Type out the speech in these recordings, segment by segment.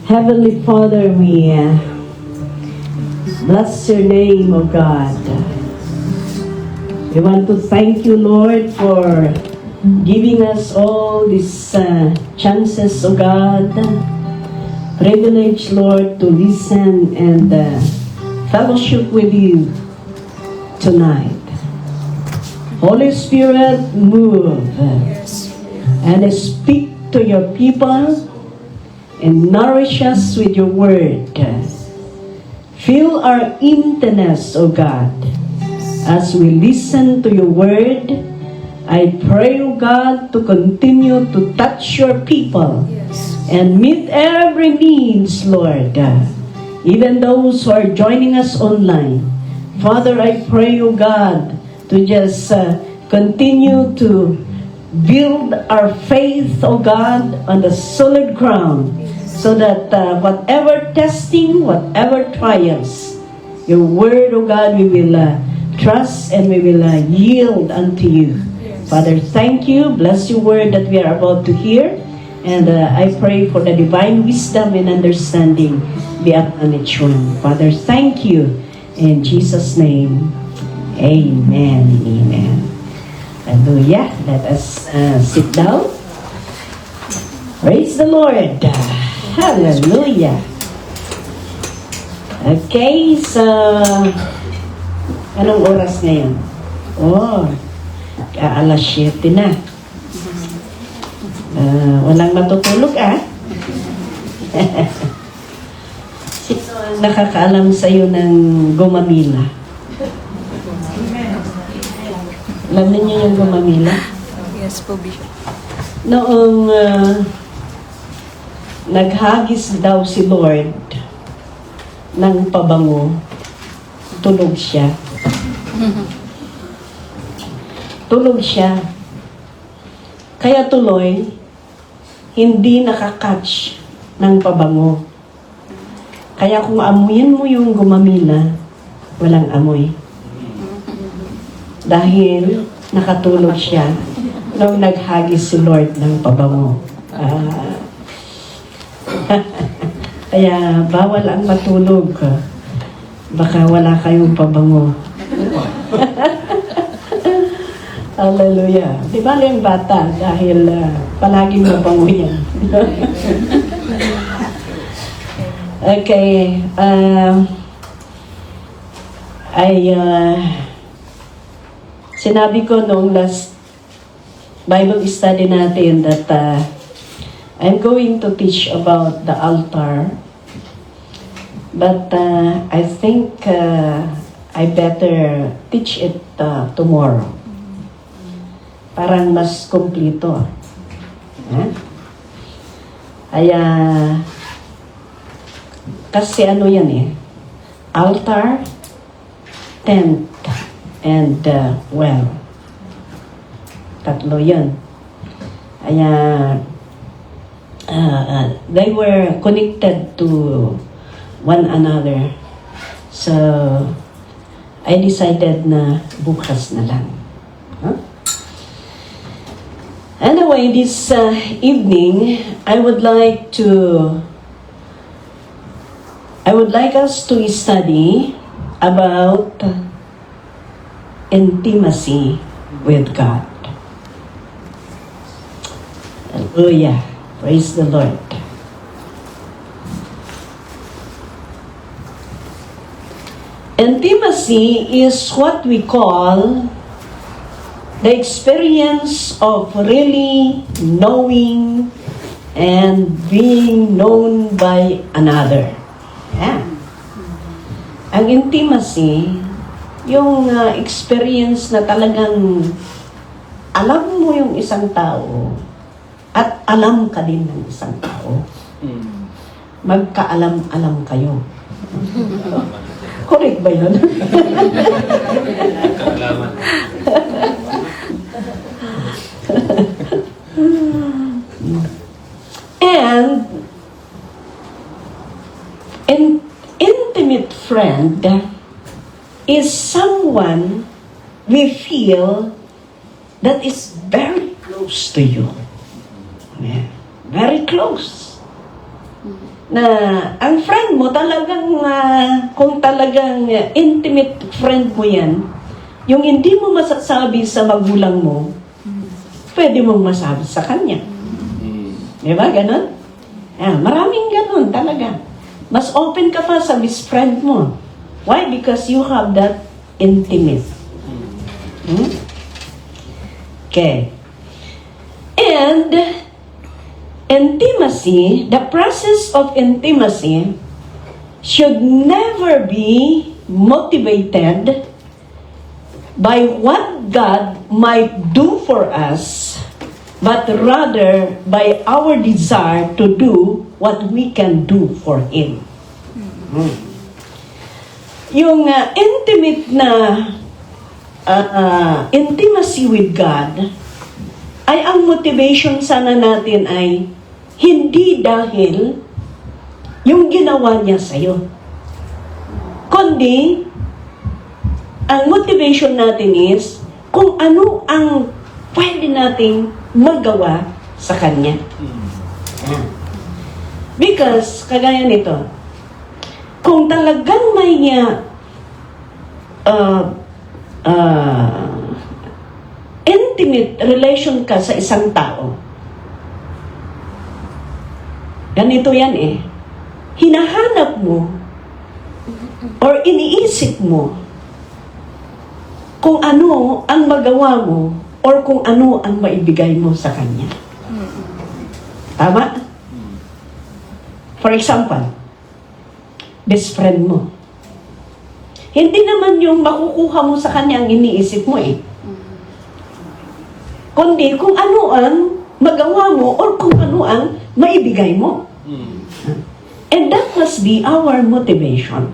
Heavenly Father, we bless your name, O God. We want to thank you, Lord, for giving us all these chances, O God. Privilege, Lord, to listen and fellowship with you tonight. Holy Spirit, move and speak to your people and nourish us with your word. Fill our emptiness, O God, as we listen to your word. I pray, O God, to continue to touch your people and meet every needs, Lord, even those who are joining us online. Father, I pray, O God, to just continue to build our faith, O God, on the solid ground, so that whatever testing, whatever trials, your word, O God, we will trust and we will yield unto you. Father, thank you. Bless your word that we are about to hear. And I pray for the divine wisdom and understanding be upon each one. Father, thank you. In Jesus' name, amen. Amen. Hallelujah. Let us sit down. Praise the Lord. Hallelujah. Okay, so anong oras ngayon? Alas 7 na. Walang matutulog Sino ang nakakaalam sa'yo ng gumamila? Alam niyo yung gumamila? Yes po, Bishop. Noong naghagis daw si Lord ng pabango, tulog siya. Tulog siya. Kaya tuloy, hindi nakakatch ng pabango. Kaya kung amuyin mo yung gumamila, walang amoy. Dahil nakatulog siya nung naghagis si Lord ng pabango. Kaya bawal ang matulog. Baka wala kayong pabango. Hallelujah. Di ba yung bata dahil palaging mabango yan. Okay. Sinabi ko noong last Bible study natin that I'm going to teach about the altar. But I think I better teach it tomorrow. Parang mas kumplito. Kaya, kasi ano yan altar, tent, and well. Tatlo yan. Kaya, they were connected to one another. So, I decided na bukas na lang. Anyway, this evening, I would like us to study about intimacy with God. Hallelujah. Praise the Lord. Intimacy is what we call the experience of really knowing and being known by another. Ang intimacy, yung experience na talagang alam mo yung isang tao at alam ka din ng isang tao. Magkaalam-alam kayo. Correct ba yun? And an intimate friend is someone we feel that is very close to you. Yeah. Very close. na ang friend mo talagang, kung talagang intimate friend mo yan, yung hindi mo masasabi sa magulang mo, pwede mong masabi sa kanya. Di ba? Ganon? Maraming ganon talaga. Mas open ka pa sa best friend mo. Why? Because you have that intimate. Okay. And intimacy, the process of intimacy should never be motivated by what God might do for us, but rather by our desire to do what we can do for Him. Yung intimate na intimacy with God, ay ang motivation sana natin ay hindi dahil yung ginawa niya sa'yo. Kundi, ang motivation natin is kung ano ang pwede nating magawa sa Kanya. Because, kagaya nito, kung talagang may intimate relation ka sa isang tao, ganito yan hinahanap mo or iniisip mo kung ano ang magawa mo or kung ano ang maibigay mo sa kanya. Tama? For example, best friend mo. Hindi naman yung makukuha mo sa kanya ang iniisip mo kundi kung ano ang magawa mo or kung ano ang maibigay mo. And that must be our motivation.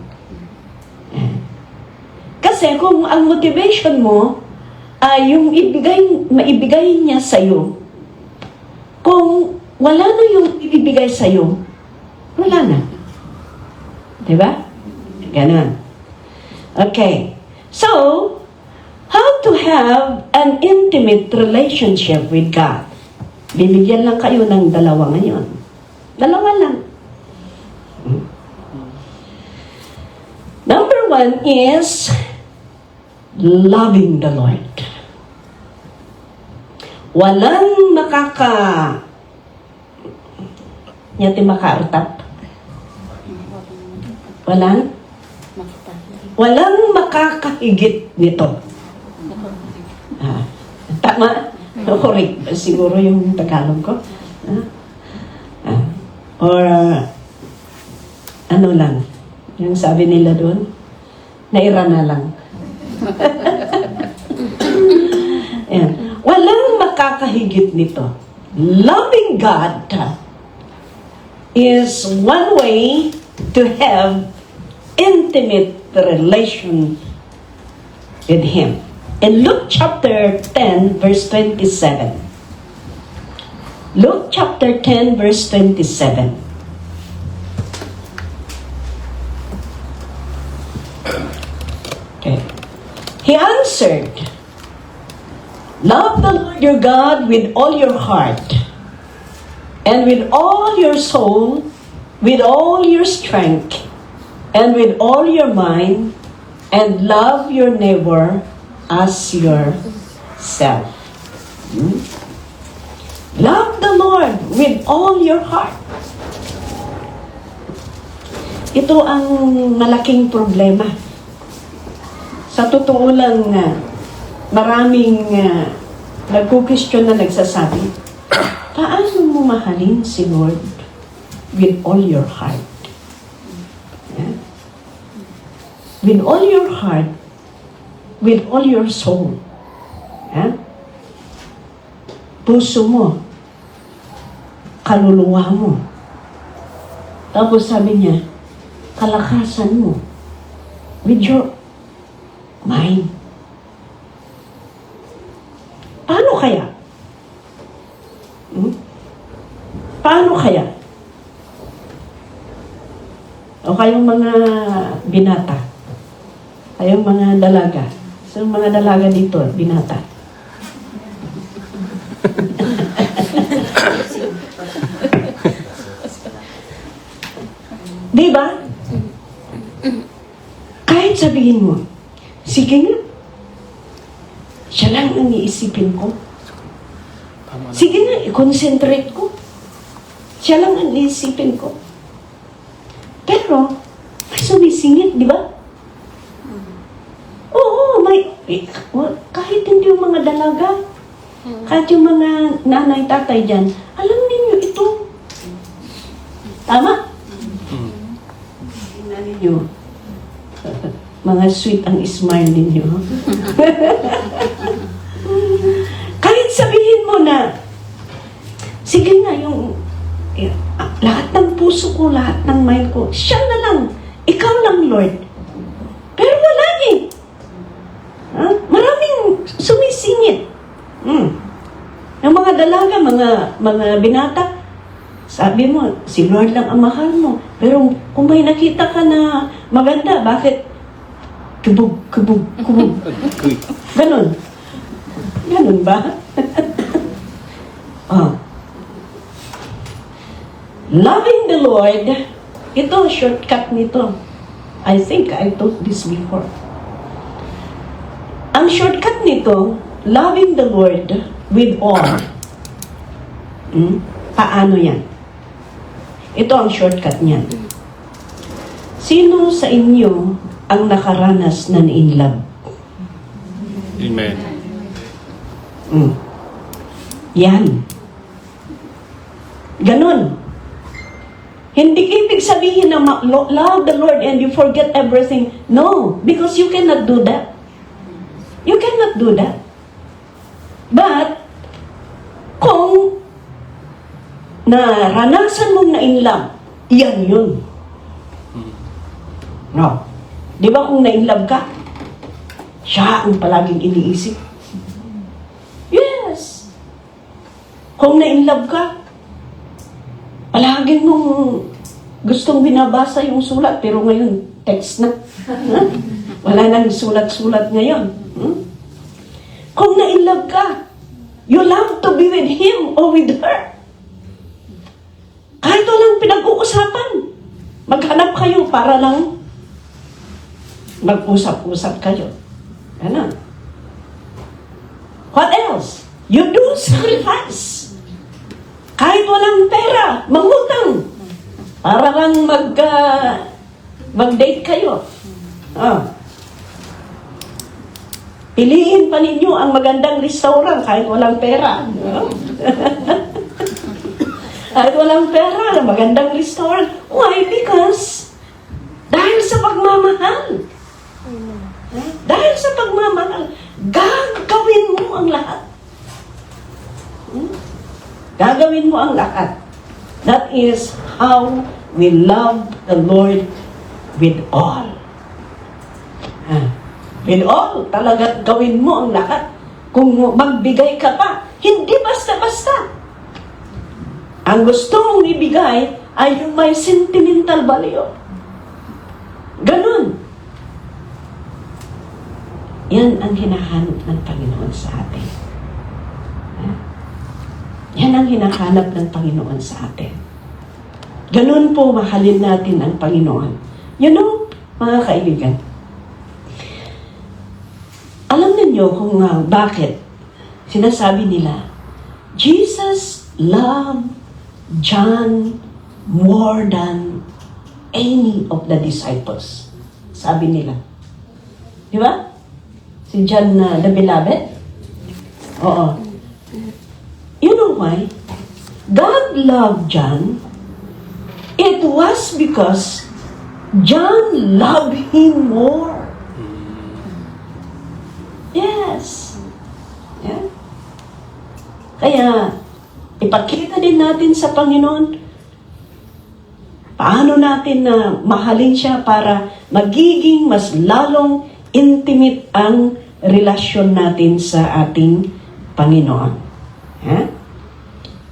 Kasi kung ang motivation mo ay yung maibigay niya sa'yo, kung wala na yung ibibigay sa'yo, wala na. Diba? Ganon. Okay. So, how to have an intimate relationship with God? Bibigyan lang kayo ng dalawa ngayon. Dalawa lang. Number one is loving the Lord. Walang makautap. Walang makakahigit nito. Tama? Correct. Siguro yung Tagalog ko. Or, ano lang. Yung sabi nila doon, naira na lang. Ayan. Walang makakahigit nito. Loving God is one way to have intimate relation with Him. In Luke chapter 10, verse 27. Luke chapter 10, verse 27. Okay. He answered, "Love the Lord your God with all your heart, and with all your soul, with all your strength, and with all your mind, and love your neighbor as yourself." Love the Lord with all your heart. Ito ang malaking problema. Sa totoo lang, maraming nagkukwestiyon na nagsasabi, paano mo mahalin si Lord with all your heart? Yeah? With all your heart, with all your soul. Yeah? Puso mo, kaluluwa mo. Tapos sabi niya, kalakasan mo, with your mind. Paano kaya? Paano kaya? O kayong mga binata, kayong mga dalaga. So, mga dalaga dito, binata. Di ba? Kahit sabihin mo, sige nga, siya lang ang iisipin ko. Sige nga, i-concentrate ko. Siya lang ang iisipin ko. Pero, may sumisingit, di ba? Oo, kahit hindi yung mga dalaga, kahit yung mga nanay, tatay dyan, alam ninyo ito. Tama? Tingnan ninyo. Mga sweet ang smile ninyo. Kahit sabihin mo na, sige nga, yung lahat ng puso ko, lahat ng mind ko, siya na lang, ikaw lang, Lord. Pero wala eh. Maraming sumisingit. Yung mga dalaga, mga binata, sabi mo, si Lord lang ang mahal mo. Pero kung may nakita ka na maganda, bakit kubog, kubog, kubog? Ganon. Ganon ba? Loving the Lord, ito, shortcut nito. I think I told this before. Ang shortcut nito, loving the Lord with all. Paano yan? Ito ang shortcut niyan. Sino sa inyo ang nakaranas ng in love? Amen. Yan. Ganon. Hindi ibig sabihin na love the Lord and you forget everything. No, because you cannot do that. You cannot do that. But, kung naranasan mong na-in-love, yan yun. No. Di ba kung na-in-love ka, siya ang palaging iniisip? Yes. Kung na-in-love ka, palaging mong gustong binabasa yung sulat, pero ngayon, text na. Wala nang sulat-sulat ngayon. Kung na-in-love ka, you love to be with him or with her. Kahit walang pinag-uusapan, maghanap kayo para lang mag-usap-usap kayo. Ano? What else? You do sacrifice. Kahit walang pera, mangutang. Para lang mag-date kayo. Piliin pa ninyo ang magandang restaurant kahit walang pera. Kahit walang pera, magandang restaurant. Why? Because dahil sa pagmamahal. Dahil sa pagmamahal, gagawin mo ang lahat. Gagawin mo ang lahat. That is how we love the Lord with all. With all, talaga gawin mo ang lahat. Kung magbigay ka pa, hindi basta-basta. Ang gusto mong ibigay ay yung may sentimental value. Ganon. Yan ang hinahanap ng Panginoon sa atin. Yan ang hinahanap ng Panginoon sa atin. Ganon po mahalin natin ang Panginoon. You know, mga kaibigan, alam niyo kung bakit sinasabi nila, Jesus loved John more than any of the disciples. Sabi nila. Di ba? Si John the Beloved? Oo. You know why? God loved John. It was because John loved him more. Yes. Yeah. Kaya, ipakita din natin sa Panginoon paano natin na mahalin siya para magiging mas lalong intimate ang relasyon natin sa ating Panginoon. Yeah?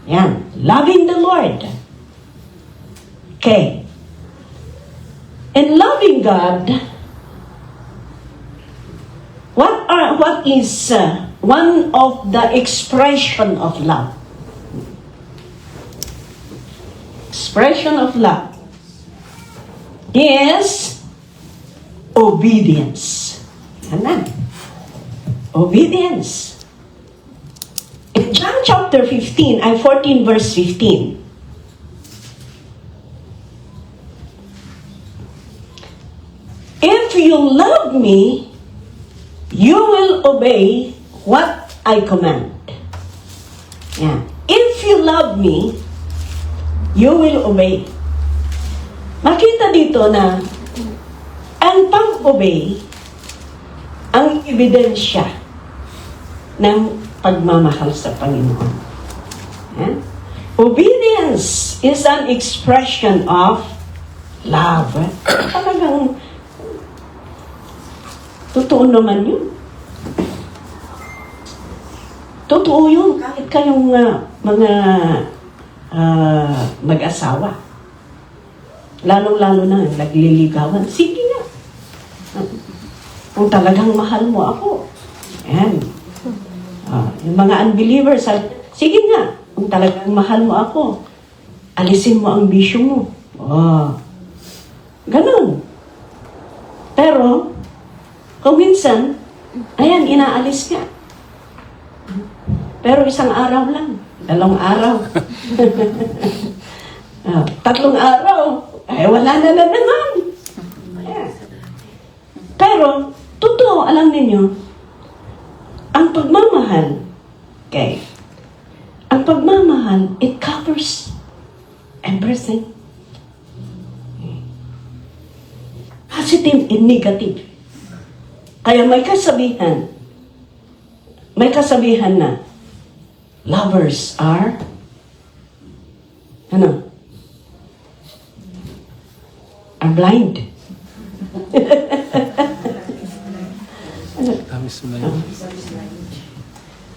Yan. Loving the Lord. Okay. And loving God, what is one of the expression of love? Expression of love. is obedience. Yan na. Obedience. In John chapter 14 verse 15. If you love me, you will obey what I command. Yan. If you love me, you will obey. Makita dito na ang pag-obey ang ebidensya ng pagmamahal sa Panginoon. Yan. Obedience is an expression of love. Talagang totoo naman yun. Totoo yun kahit kayong mga mag-asawa. Lalong-lalo na nagliligawan. Sige nga. Kung talagang mahal mo ako. Ayan. Yung mga unbelievers, sige nga. Kung talagang mahal mo ako, alisin mo ang bisyo mo. Ganun. Pero, kung minsan, ayan, inaalis ka. Pero isang araw lang, 2 araw. 3 araw, ay wala na naman. Ayan. Pero, totoo, alam ninyo, ang pagmamahal, okay, ang pagmamahal, it covers everything. Positive and negative. Kaya may kasabihan na lovers are blind.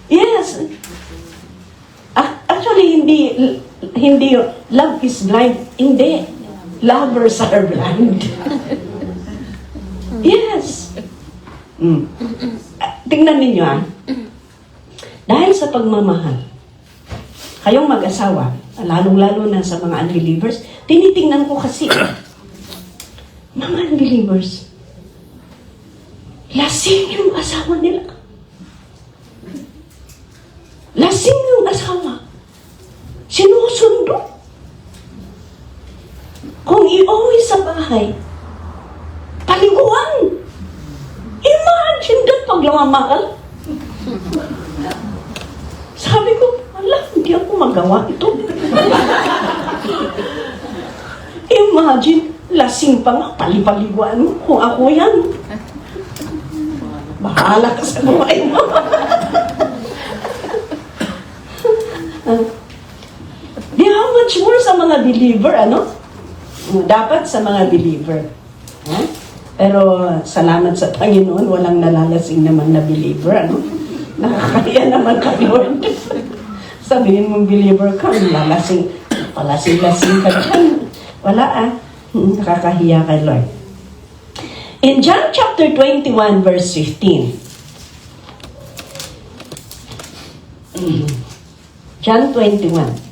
Yes. Actually, hindi love is blind. Hindi. Lovers are blind. Yes. Tingnan ninyo dahil sa pagmamahal, kayong mag-asawa, lalong-lalo na sa mga unbelievers, tinitingnan ko kasi, mga unbelievers, lasing yung asawa nila. Lasing yung asawa. Sinusundo. Kung iuwi sa bahay, paliguan. Imagine doon pagmamahal. Sabi ko, wala, hindi ako magawa ito. Imagine, lasing pa nga, palipaliguan mo kung ako yan. Bahala ka sa buhay mo. Di how much more sa mga believer, Dapat sa mga believer. Pero salamat sa Panginoon, walang nalalasing naman na believer, Nakakaya naman ka, Lord. Sabihin mong believer ka, lalasing, palasing-lasing ka dyan. Wala nakakahiya kay Lord. In John chapter 21 verse 15. John 21.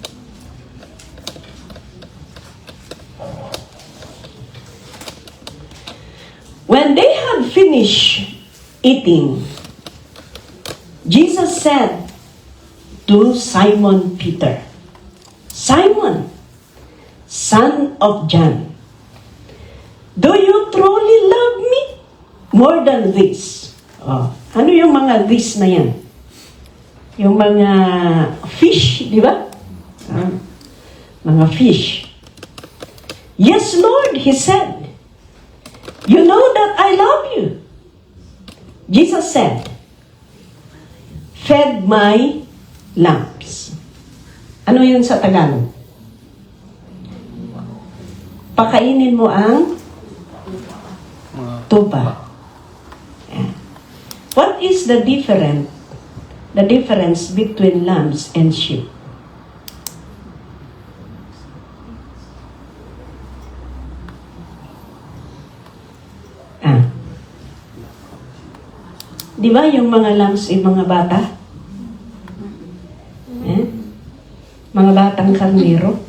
When they had finished eating, Jesus said to Simon Peter, Simon, son of John, do you truly love me more than this? Ano yung mga this na yan? Yung mga fish, di ba? Mga fish. Yes, Lord, he said. You know that I love you. Jesus said, fed my lambs. Ano yun sa Tagalog? Pakainin mo ang tupa. What is the difference between lambs and sheep? Di ba yung mga lambs yung mga bata? Mga batang karnero.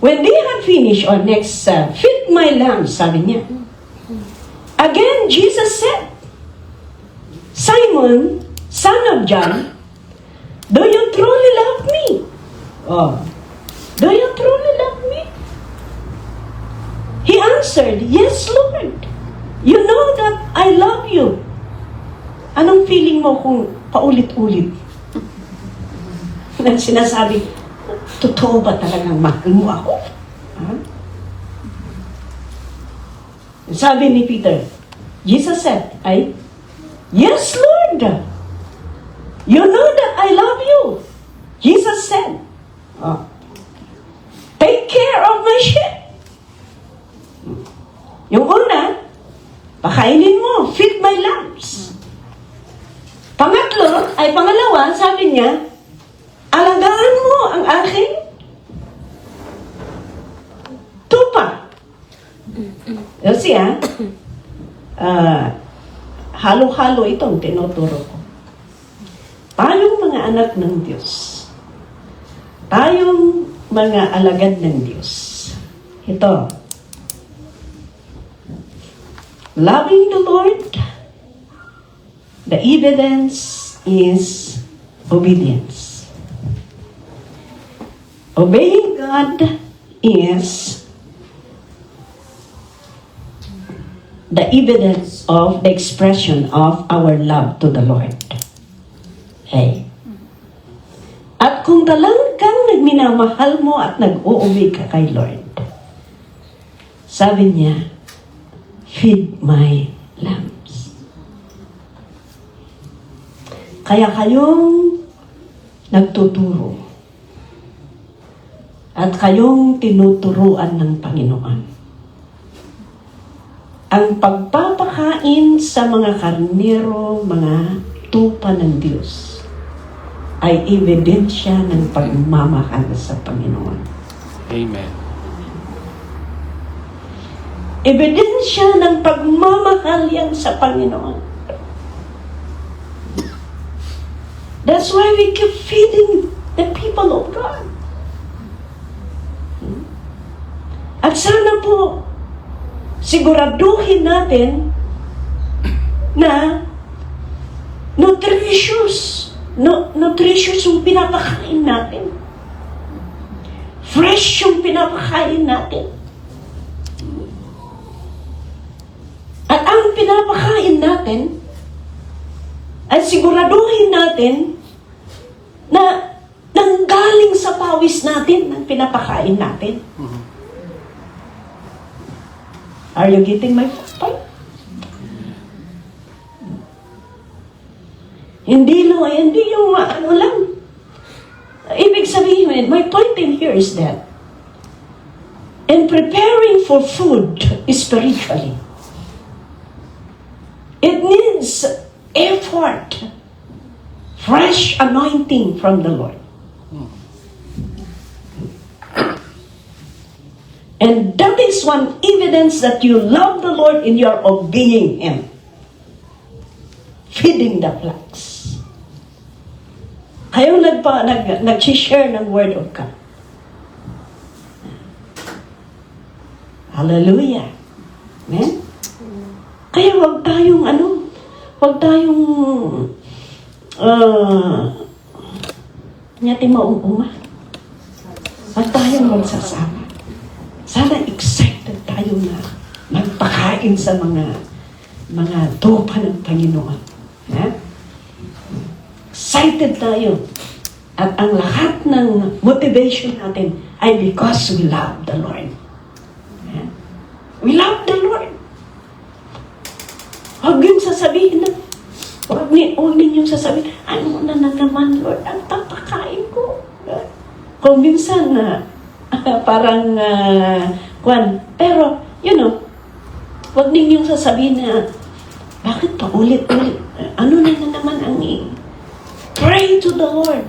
When they had finish, or next, feed my lambs, sabi niya. Again, Jesus said, Simon, son of John, do you truly love me? Oh, do you truly love me? He answered, yes, Lord. You know that I love you. Anong feeling mo kung paulit-ulit? Nang sinasabi, totoo ba talagang mahal mo ako? Huh? Sabi ni Peter, Jesus said, yes, Lord. You know that I love you. Jesus said, take care of my sheep. Yung una, pakainin mo, feed my lambs. Pangalawa, sabi niya, alagaan mo ang aking tupa. Kasi halo-halo itong tinuturo ko. Tayong mga anak ng Diyos, tayong mga alagad ng Diyos, ito, loving the Lord, the evidence is obedience. Obeying God is the evidence of the expression of our love to the Lord. Okay. At kung talagang nagminamahal mo at nag-uubig ka kay Lord, sabi niya, feed my lambs. Kaya kayong nagtuturo at kayong tinuturuan ng Panginoon. Ang pagpapakain sa mga karnero, mga tupa ng Diyos, ay ebidensya ng pagmamahal sa Panginoon. Amen. Ebidensya ng pagmamahal yan sa Panginoon. That's why we keep feeding the people of God. At sana po, siguraduhin natin na nutritious yung pinapakain natin. Fresh yung pinapakain natin. At ang pinapakain natin ay siguraduhin natin na nanggaling sa pawis natin ang pinapakain natin. Are you getting my point? Hindi yung ano lang. Ibig sabihin, my point in here is that in preparing for food spiritually, it needs effort, fresh anointing from the Lord. And that is one evidence that you love the Lord in your obeying Him. Feeding the flocks. Kayo nag-share ng Word of God. Hallelujah. Amen? Kaya wag tayong nyati mauuma. Wag tayong magsasama. Sana excited tayo na magpakain sa mga tupa ng Panginoon. Excited tayo. At ang lahat ng motivation natin ay because we love the Lord. We love the Lord. Huwag yung sasabihin na, huwag ninyong sasabihin, ano na naman, Lord, ang tapakain ko. Kung minsan parang pero wag ninyong sasabihin na bakit pa ulit-ulit, ano na naman ang pray to the Lord.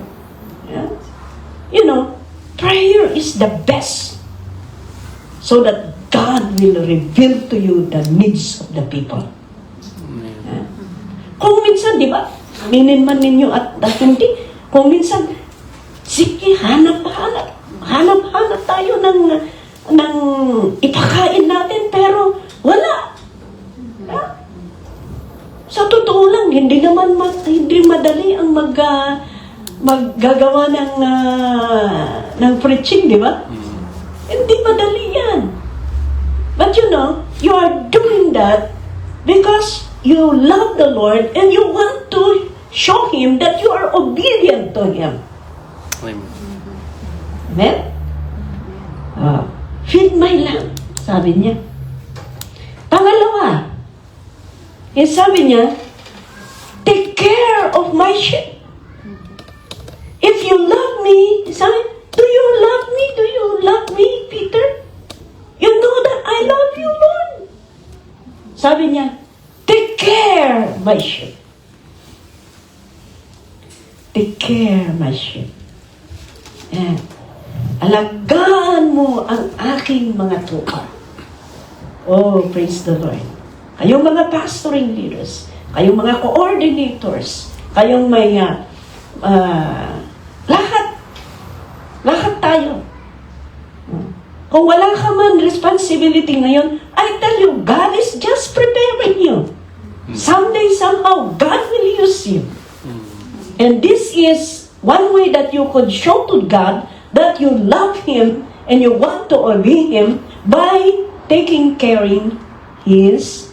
Prayer is the best so that God will reveal to you the needs of the people. Kung minsan, di ba, aminin man ninyo at hindi, kung minsan, sige, hanap tayo ng ipakain natin, pero wala. Ha? Sa totoo lang, hindi naman hindi madali ang maggagawa ng preaching, di ba? Hindi madali yan. But you know, you are doing that because you love the Lord and you want to show Him that you are obedient to Him. Amen. Amen? Feed my lamb, sabi niya. Pangalawa, sabi niya, take care of my sheep. If you love me, sabi, do you love me? Do you love me, Peter? You know that I love you, Lord. Sabi niya, take care, my sheep. Take care, my sheep. Yan. Alagaan mo ang aking mga tupa. Oh, praise the Lord. Kayong mga pastoring leaders, kayong mga coordinators, kayong may lahat tayo. Kung wala ka man responsibility ngayon, I tell you, God is just preparing you. Someday, somehow, God will use you. And this is one way that you could show to God that you love Him and you want to obey Him by taking care of His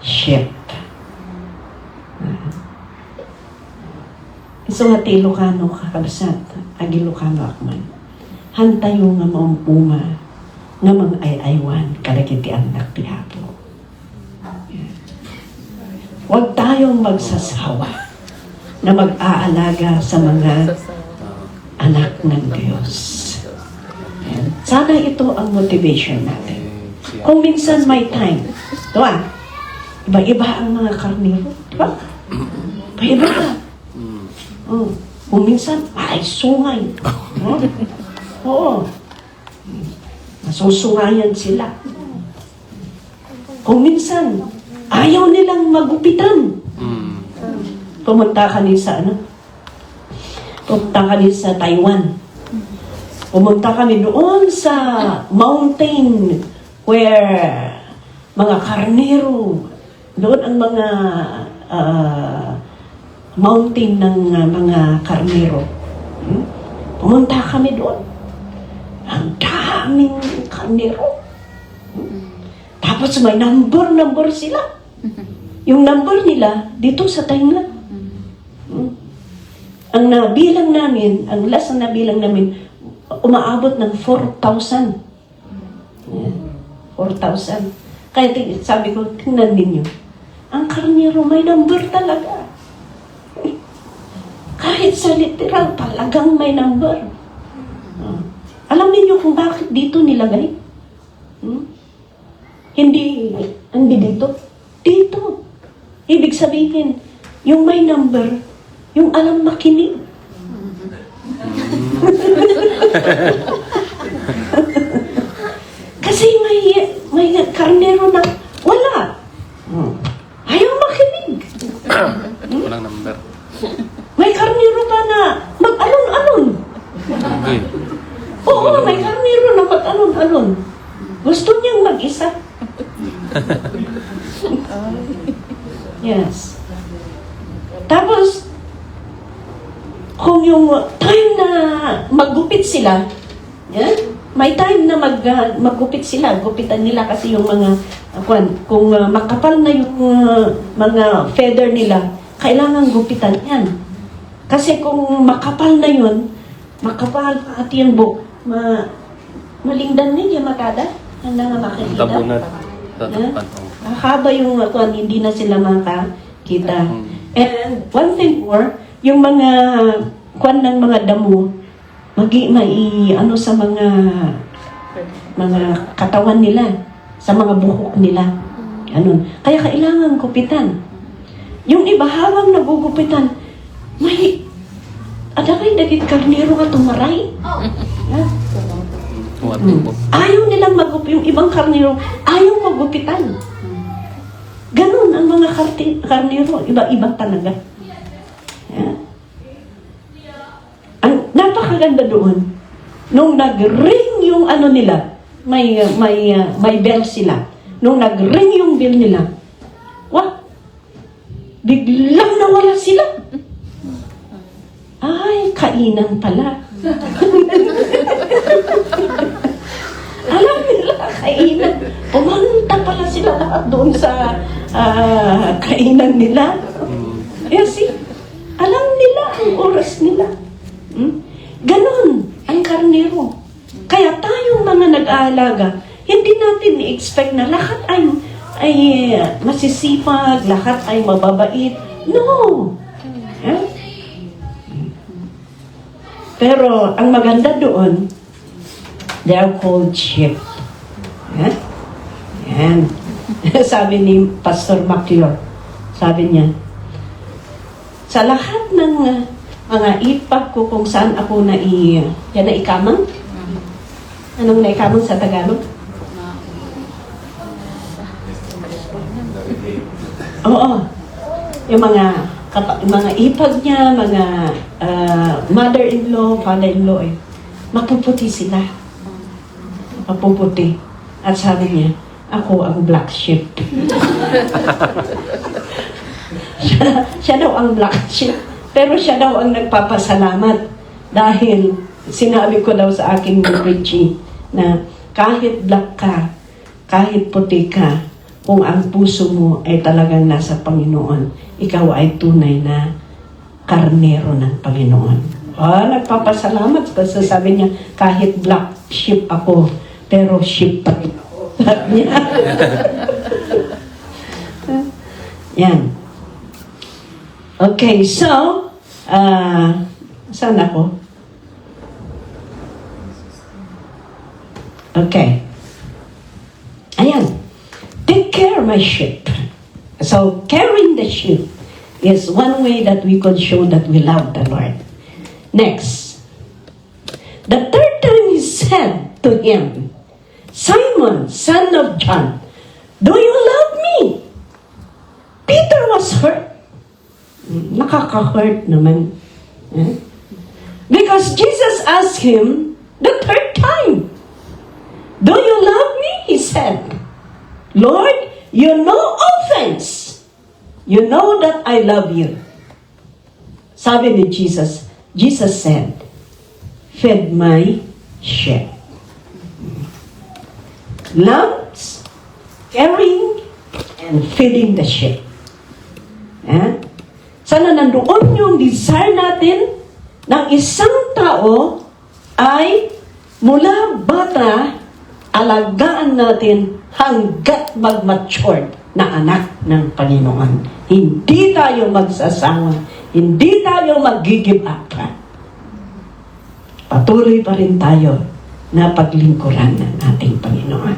sheep. So, ati Ilocano kakabsat, agi Ilocano akman. Hantayo nga maong puma, nga mang ay-aywan, kalagiti anak ti Apo. Huwag tayong magsasawa na mag-aalaga sa mga anak ng Diyos. Sana ito ang motivation natin. Kung minsan may time, diba? Iba-iba ang mga karniro, diba? Iba-iba. Kung minsan, ay, sungay. Oo. Nasusungayan sila. Kung minsan, ayaw nilang magupitan. Pumunta kami sa Pumunta kami sa Taiwan. Pumunta kami doon sa mountain where mga karnero, doon ang mga mountain ng mga karnero. Pumunta kami doon. Ang daming karnero. Tapos may number sila. Yung number nila, dito sa Thailand. Ang nabilang namin, ang last na nabilang namin, umaabot ng 4,000. 4,000. Kaya sabi ko, tingnan ninyo. Ang karnero may number talaga. Kahit sa literal, talagang may number. Alam niyo kung bakit dito nilagay? Hindi dito. Dito. Ibig sabihin, yung may number, yung alam makinig. Kasi may karnero na wala. Ayaw makinig. Walang number. May karnero pa na mag-alon-alon. Okay. Oo, may karnero na mag-alon-alon. Gusto niyang mag-isa. Yes. Tapos, kung yung time na maggupit sila, yan, may time na maggupit sila, gupitan nila kasi yung mga, kung makapal na yung mga feather nila, kailangan gupitan yan. Kasi kung makapal na yun, makapal at yung malingdan niya makada, handa nga makikita. Tabunat. Tatapan. Haba yung hindi na sila makakita. And one thing more, yung mga ng mga damo, sa mga katawan nila, sa mga buhok nila. Ganun. Kaya kailangan gupitan. Yung iba habang nagugupitan, may adakay dagit karnero nga tumaray. Ayaw nilang yung ibang karnero, ayaw magupitan. Ganun ang mga karnero, iba-iba talaga. Yeah. Ang napakaganda doon, nung nag-ring yung nila, may bell sila. Nung nag-ring yung bell nila, biglang nawala sila. Ay, kainan pala. Alam nila, kainan. Pumunta pala sila lahat doon sa kainan nila. Alam nila ang oras nila. Ganon ang karnero. Kaya tayong mga nag-aalaga, hindi natin i-expect na lahat ay masisipag, lahat ay mababait. No! Pero ang maganda doon, they are called sheep. Yan. Sabi ni Pastor Maclor, sabi niya, sa lahat ng mga ipag ko kung saan ako naikamang? Anong naikamang sa Tagalog? Oo. Yung mga ipag niya, mga mother-in-law, father-in-law, mapuputi sila. Mapuputi. At sabi niya, ako ang black sheep. siya daw ang black sheep. Pero siya daw ang nagpapasalamat dahil sinabi ko daw sa aking Richie na kahit black ka, kahit puti ka, kung ang puso mo ay talagang nasa Panginoon, ikaw ay tunay na karnero ng Panginoon. Nagpapasalamat kasi sabi niya, kahit black sheep ako, pero sheep pa rin ako. Sabi niya. Yan. Okay, so, saan ako? Okay. Ayan. Take care, my sheep. So, caring the sheep is one way that we could show that we love the Lord. Next. The third time he said to him, Simon, son of John, do you love me? Peter was hurt. Nakaka-hurt naman. Because Jesus asked him the third time, do you love me? He said, Lord, you know all things. You know that I love you. Sabi ni Jesus, Jesus said, feed my sheep. Loves, caring, and feeding the sheep. Sana nandoon yung desire natin ng isang tao ay mula bata, alagaan natin hanggat mag-mature na anak ng Panginoon. Hindi tayo magsasawa. Hindi tayo mag-give up. Patuloy pa rin tayo na paglingkuran ng ating Panginoon.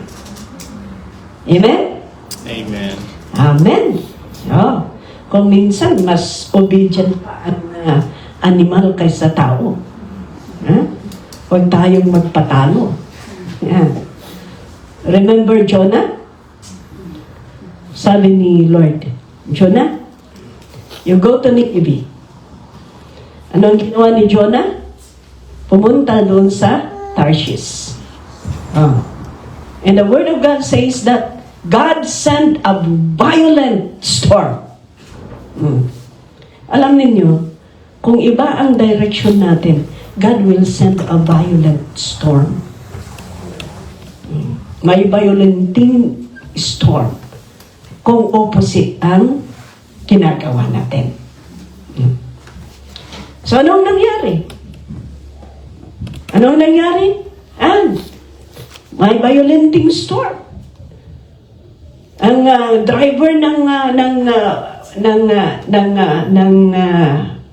Amen? Amen. Amen. Kung minsan, mas obedient pa ang animal kaysa tao. Huwag tayong magpatalo. Remember Jonah? Sabi ni Lord, Jonah, you go to Nineveh. Ano ang ginawa ni Jonah? Pumunta doon sa Tarshish. And the Word of God says that God sent a violent storm. Alam ninyo, kung iba ang direction natin, God will send a violent storm. May violenting storm kung opposite ang ginagawa natin. So, anong nangyari? Anong nangyari? May violenting storm. Ang driver ng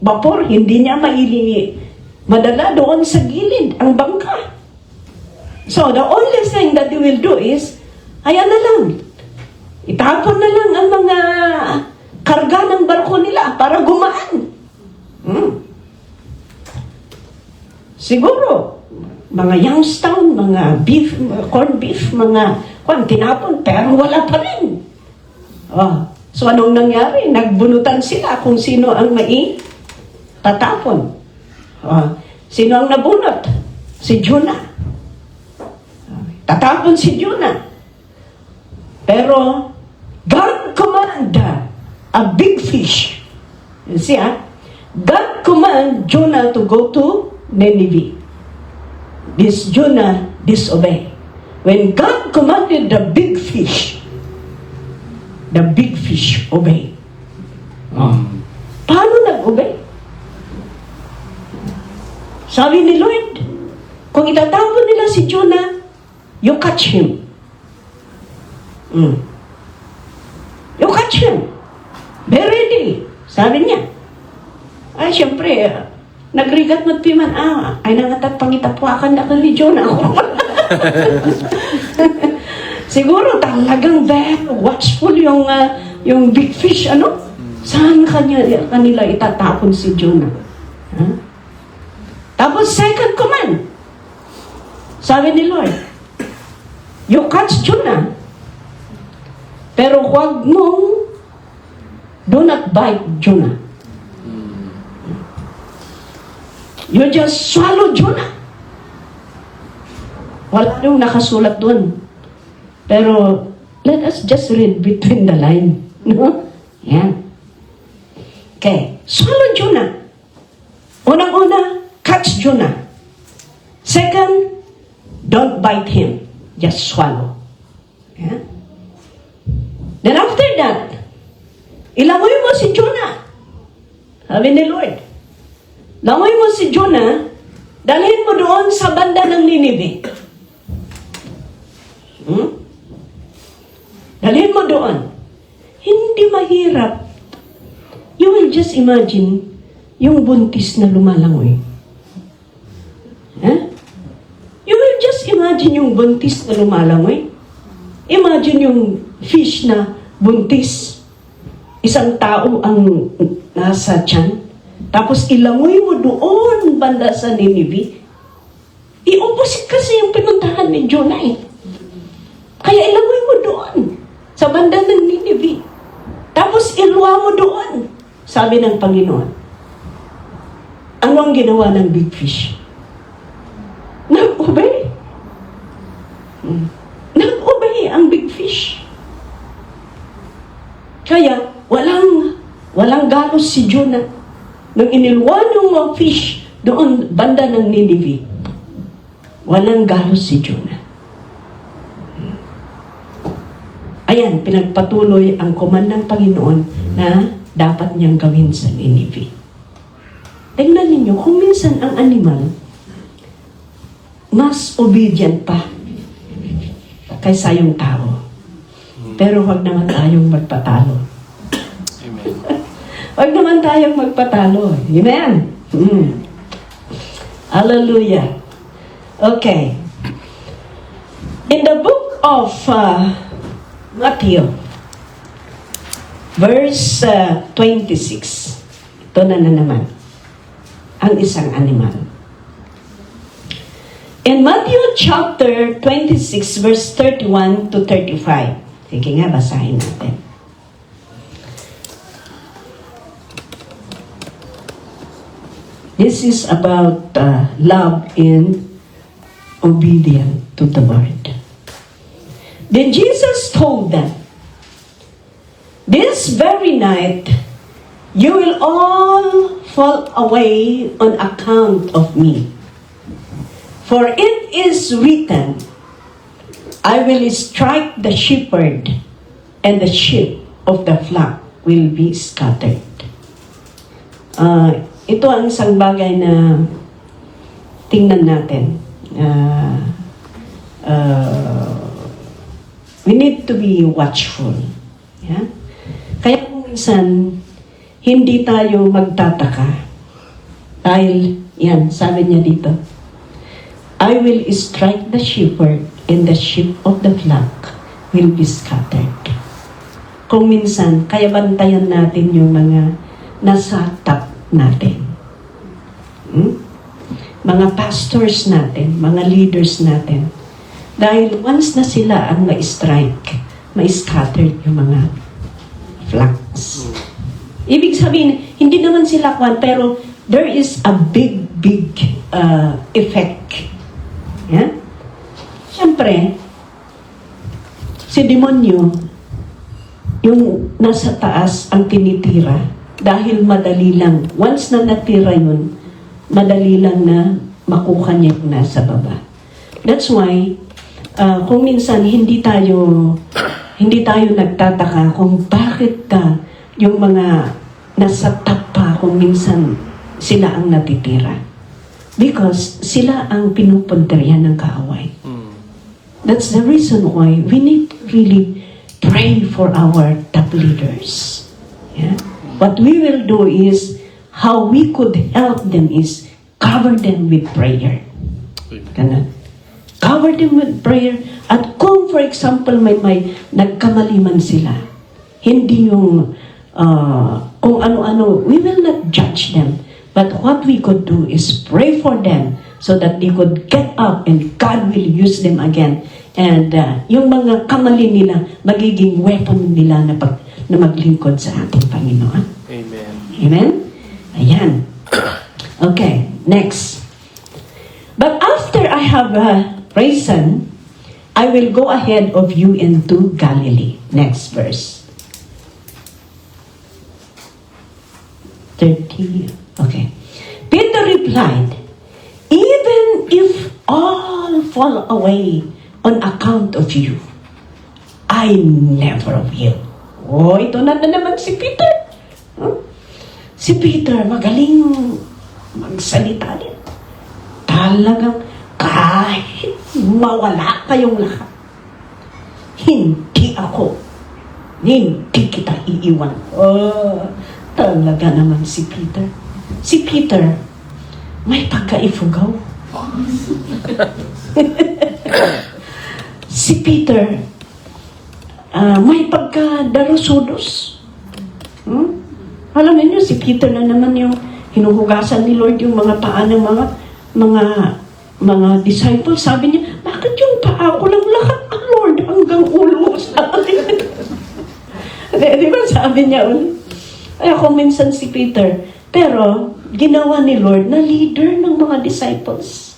vapor, hindi niya madala doon sa gilid ang bangka. So, the only thing that they will do is, ayan na lang. Itapon na lang ang mga karga ng barko nila para gumaan. Siguro, mga Youngstown, mga beef, corned beef, mga tinapon, pero wala pa rin. So, anong nangyari? Nagbunutan sila kung sino ang tatapon. Sino ang nabunot? Si Jonah. tatapon si Jonah. Pero, God commanded a big fish. You see, God commanded Jonah to go to Nineveh. This Jonah disobeyed. When God commanded the big fish obeyed. Paano nag-obey? Sabi ni Lord, kung itatapon nila si Jonah, you catch him. You catch him. Be ready. Sabi niya. Ay, siyempre, nagrigat magpiman, ay nangatat pangitapwakan na ni Jonah. Siguro talagang very watchful yung big fish, Saan kanila itatapon si Jonah? Tapos second command. Sabi ni Lord, you catch Jonah, pero huwag mong do not bite Jonah. You just swallow Jonah. Wala nung nakasulat doon. Pero, let us just read between the line. No? Yan. Okay. Swallow Jonah. Unang-una, catch Jonah. Second, don't bite him. Just swallow. Yeah? Then after that, ilangoy mo si Jonah. Sabi ni Lord, langoy mo si Jonah, dalhin mo doon sa banda ng Nineveh. Dalhin mo doon. Hindi mahirap. You will just imagine yung buntis na lumalangoy. You will just imagine yung buntis na lumalangoy. Imagine yung fish na buntis. Isang tao ang nasa tiyan. Tapos ilangoy mo doon banda sa Nineveh. I-opposite kasi yung pinuntahan ni Jonah eh. Kaya ilangoy mo doon sa banda ng Nineveh. Tapos iluwa mo doon. Sabi ng Panginoon. Ano ang ginawa ng big fish? Nag-obey. Nag-obey ang big fish. Kaya walang galos si Jonah. Nung iniluwa ng mga fish doon banda ng Nineveh, walang galos si Jonah. Ayan, pinagpatuloy ang command ng Panginoon na dapat niyang gawin sa Nineveh. Tingnan ninyo, kung minsan ang animal mas obedient pa kaysa yung tao. Pero huwag naman tayong magpatalo. Amen. Huwag naman tayong magpatalo. Amen? Hallelujah. Okay. In the book of Matthew, verse 26. Ito na naman. Ang isang animal. In Matthew chapter 26, verse 31 to 35. Sige nga, basahin natin. This is about love and obedience to the Lord. Then Jesus told them, "This very night, you will all fall away on account of me. For it is written, I will strike the shepherd, and the sheep of the flock will be scattered." Ito ang isang bagay na tingnan natin. We need to be watchful. Yeah? Kaya kung minsan, hindi tayo magtataka. Dahil, yan, sabi niya dito, I will strike the shepherd, and the sheep of the flock will be scattered. Kung minsan, kaya bantayan natin yung mga nasa top natin. Mga pastors natin, mga leaders natin. Dahil once na sila ang ma-strike, ma-scattered yung mga flocks. Ibig sabihin, hindi naman sila kwan, pero there is a big effect. Yeah? Siyempre, si demonyo, yung nasa taas ang tinitira dahil madali lang. Once na natira yun, madali lang na makuha niya yung nasa baba. That's why, kung minsan hindi tayo nagtataka kung bakit yung mga nasa top pa kung minsan sila ang natitira. Because sila ang pinupunterihan ng kaaway. That's the reason why we need to really pray for our top leaders. Yeah? What we will do is, how we could help them is cover them with prayer. Ganun. Cover them with prayer. At kung, for example, may nagkamali man sila, hindi yung kung ano-ano, we will not judge them. But what we could do is pray for them so that they could get up and God will use them again. And yung mga kamali nila, magiging weapon nila na maglingkod sa ating Panginoon. Amen. Amen? Ayan. Okay, next. But after I have risen, I will go ahead of you into Galilee. Next verse. 30. Okay. Peter replied, even if all fall away on account of you, I never will. Oh, ito na naman si Peter. Huh? Si Peter, magaling magsalita din. Talagang kahit mawala kayong lahat, hindi kita iiwan. Oh, talaga naman si Peter. Si Peter, may pagkaifugaw. Si Peter, may pagkadarusudos. Alam niyo, si Peter na naman yung hinuhugasan ni Lord yung mga paa ng mga disciples. Sabi niya, bakit yung paa ko lang lahat ang Lord hanggang ulo sa akin? Di ba sabi niya ulit? Ay ako minsan si Peter. Pero, ginawa ni Lord na leader ng mga disciples.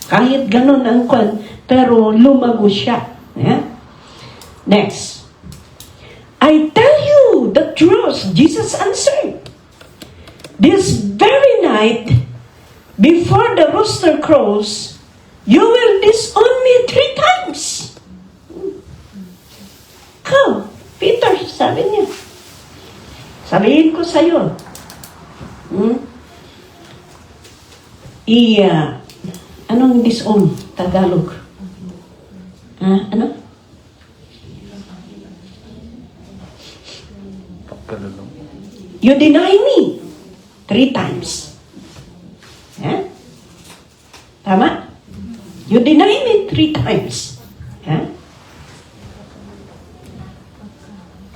Kahit ganun ang kwan, pero lumago siya. Yeah? Next. I tell you the truth, Jesus answered. This very night, before the rooster crows, you will disown me 3 times. Come, Peter, sabi niya. Sabihin ko sa'yo. Anong disown? Tagalog. Ano? Kalulong. You deny me 3 times. Tama? You deny me 3 times.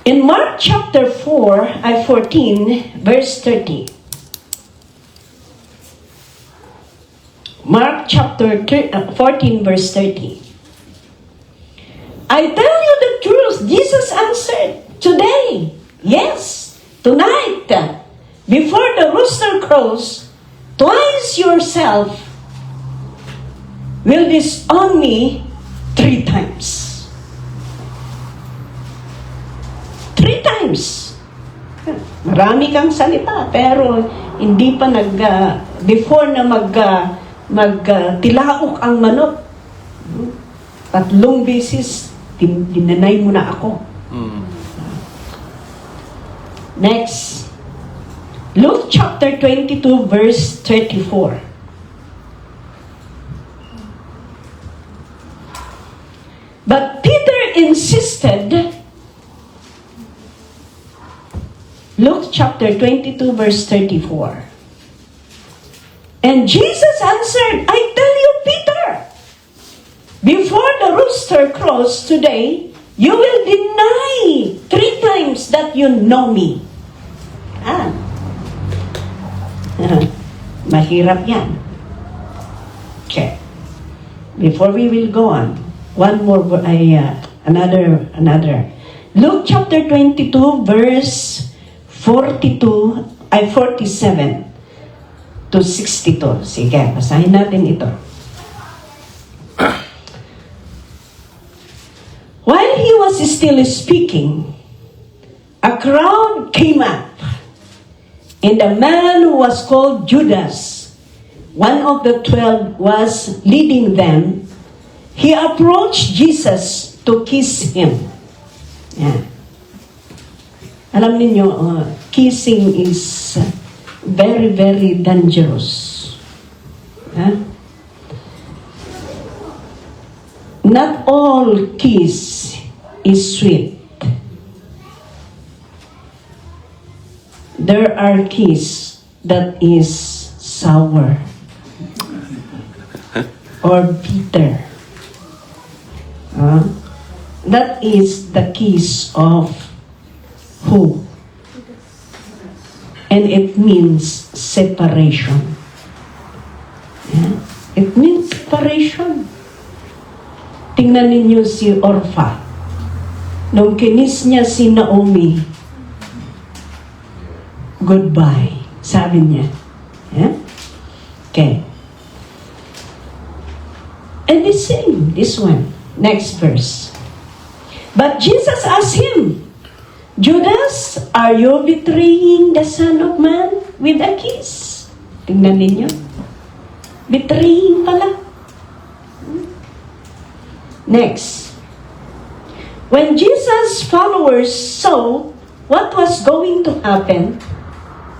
In Mark chapter 14, verse 30. Mark chapter 14, verse 30. I tell you the truth, Jesus answered, today, yes, tonight, before the rooster crows, twice yourself will disown me 3 times. 3 times. Marami kang salita, pero hindi pa before na magtilaok ang manok. 3 beses, dinanay mo na ako. Next. Luke chapter 22, verse 34. But Peter insisted. Luke chapter 22, verse 34. And Jesus answered, I tell you, Peter, before the rooster crows today, you will deny 3 times that you know me. Mahirap yan. Okay. Before we will go on, one more, another. Luke chapter 22, verse 47 to 62. Sige, basahin natin ito. was still speaking, a crowd came up, and the man who was called Judas, one of the 12, was leading them. He approached Jesus to kiss him. Yeah. Alam niyo, kissing is very, very dangerous. Huh? Not all kiss is sweet. There are kiss that is sour or bitter. That is the kiss of who? And it means separation. Yeah? It means separation. Tingnan ninyo si Orpha. Nung kinis niya si Naomi, goodbye, sabi niya. Yeah? Okay. And the same, this one. Next verse. But Jesus asked him, Judas, are you betraying the Son of Man with a kiss? Tingnan ninyo. Betraying pala. Next. When Jesus' followers saw what was going to happen,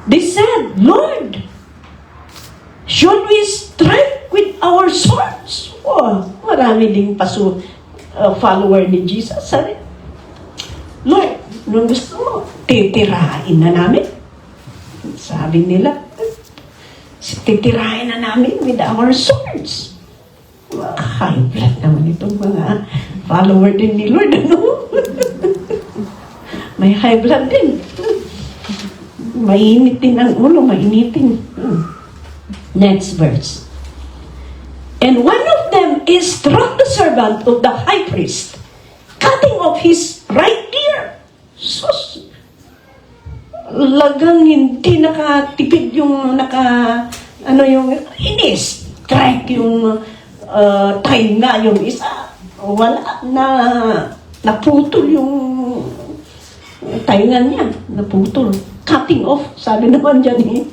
they said, Lord, should we strike with our swords? Oh, marami ding follower ni Jesus. Sabi, Lord, nung gusto mo, titirahin na namin. Sabi nila, titirahin na namin with our swords. High blood naman itong mga follower din ni Lord, ano? May high blood din. Mainitin ang ulo, mainitin. Next verse. And one of them is struck the servant of the high priest, cutting off his right ear. Sus! Lagang hindi nakatipid yung yung inis. Strike yung tainga yung isa. Wala na, naputol yung tainga niya. Naputol. Cutting off. Sabi naman dyan eh.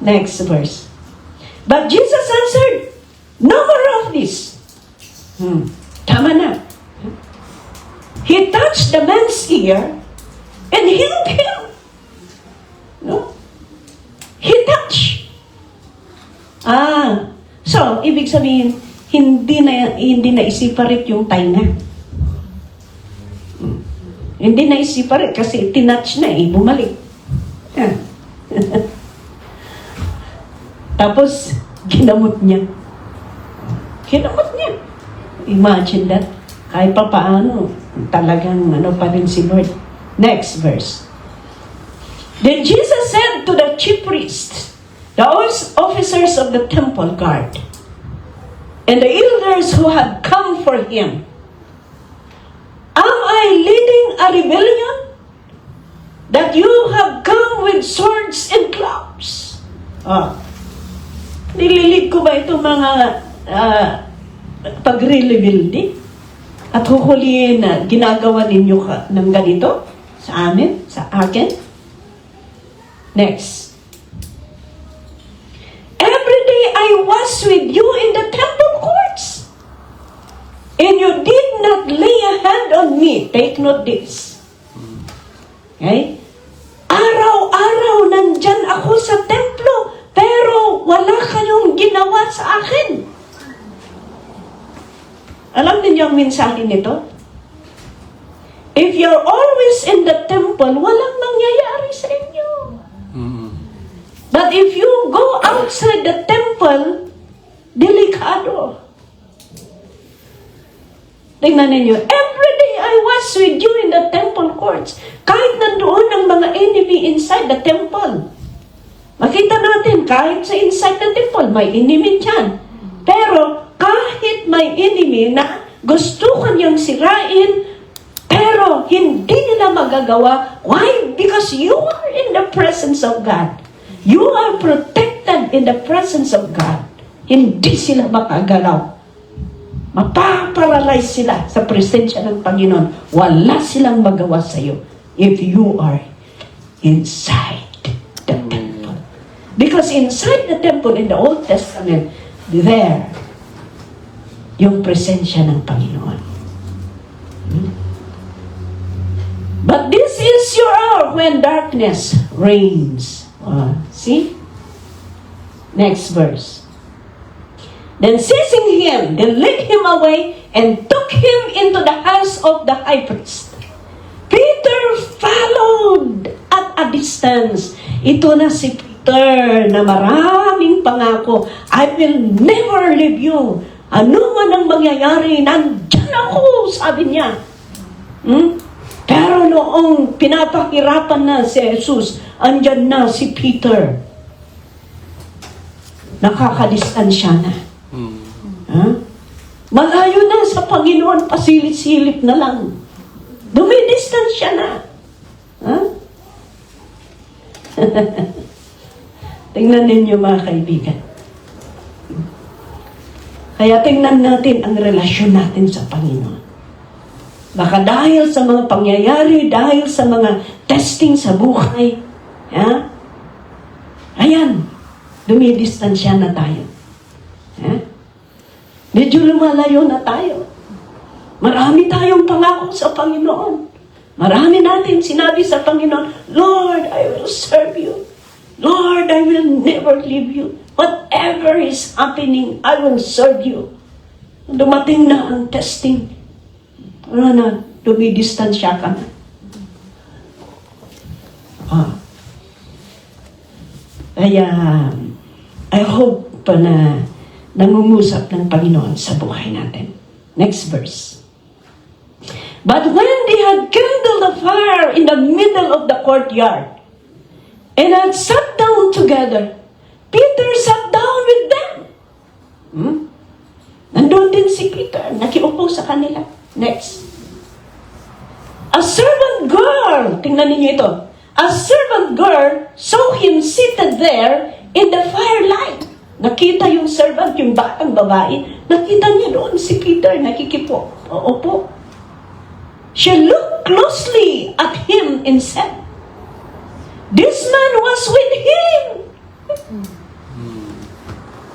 Next verse. But Jesus answered, no more of this. Tama na. He touched the man's ear and healed him. No? He touched. So, ibig sabihin, hindi na isiparate yung tainga. Hindi na isiparate kasi tinouch na bumalik. Tapos, ginamot niya. Imagine that. Kahit pa paano, talagang pa rin si Lord. Next verse. Then Jesus said to the chief priests, the officers of the temple guard, and the elders who had come for him, am I leading a rebellion that you have come with swords and clubs? Nililid ko ba itong mga pagre-rebelde? At huhulihin na ginagawa ninyo ng ganito sa amin, sa akin? Next. Every day I was with you in the temple courts, and you did not lay a hand on me. Take note this. Okay? Araw-araw nandyan ako sa templo, pero wala kayong ginawa sa akin. Alam niyo ang mensahe nito? If you're always in the temple, walang mangyayari sa inyo. But if you go outside the temple, delikado. Tingnan ninyo, every day I was with you in the temple courts. Kahit nandoon ang mga enemy inside the temple. Makita natin, kahit sa inside the temple, may enemy dyan. Pero, kahit may enemy na gusto kanyang sirain, pero hindi nila magagawa. Why? Because you are in the presence of God. You are protected in the presence of God. Hindi sila makagalaw. Mapaparalyze sila sa presensya ng Panginoon. Wala silang magawa sa iyo if you are inside the temple. Because inside the temple in the Old Testament, there, yung presensya ng Panginoon. But this is your hour when darkness reigns. See? Next verse. Then seizing him, they led him away and took him into the house of the high priest. Peter followed at a distance. Ito na si Peter na maraming pangako. I will never leave you. Ano man ang mangyayari, nandyan ako, sabi niya. Pero noong pinapahirapan na si Jesus, andyan na si Peter. Nakakadistansya na. Malayo na sa Panginoon, pasilip-silip na lang. Dumidistansya na. Tingnan ninyo mga kaibigan. Kaya tingnan natin ang relasyon natin sa Panginoon. Baka dahil sa mga pangyayari, dahil sa mga testing sa buhay, ayan, dumidistansya na tayo. Medyo lumalayo na tayo. Marami tayong pangako sa Panginoon. Marami natin sinabi sa Panginoon, Lord, I will serve you. Lord, I will never leave you. Whatever is happening, I will serve you. Dumating na ang testing. Dumidistansya ka na. Kaya, I hope na nangungusap ng Panginoon sa buhay natin. Next verse. But when they had kindled a fire in the middle of the courtyard, and had sat down together, Peter sat down with them. Nandun din si Peter, nakiupo sa kanila. Next. A servant girl, tingnan ninyo ito. A servant girl saw him seated there in the firelight. Nakita yung servant, yung batang babae, nakita niya doon si Peter, nakikipo. Opo. She looked closely at him and said, "This man was with him."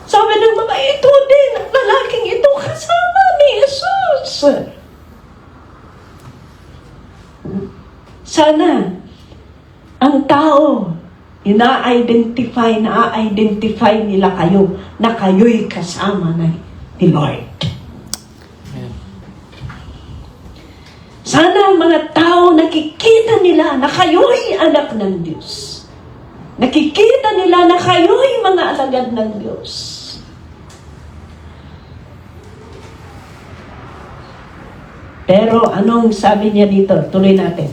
Sabi ng babae, ito din, ang lalaking ito kasama ni Jesus. Sana, ang tao, na-identify nila kayo na kayo'y kasama ni Lord. Sana ang mga tao nakikita nila na kayo'y anak ng Diyos. Nakikita nila na kayo'y mga alagad ng Diyos. Pero anong sabi niya dito? Tuloy natin.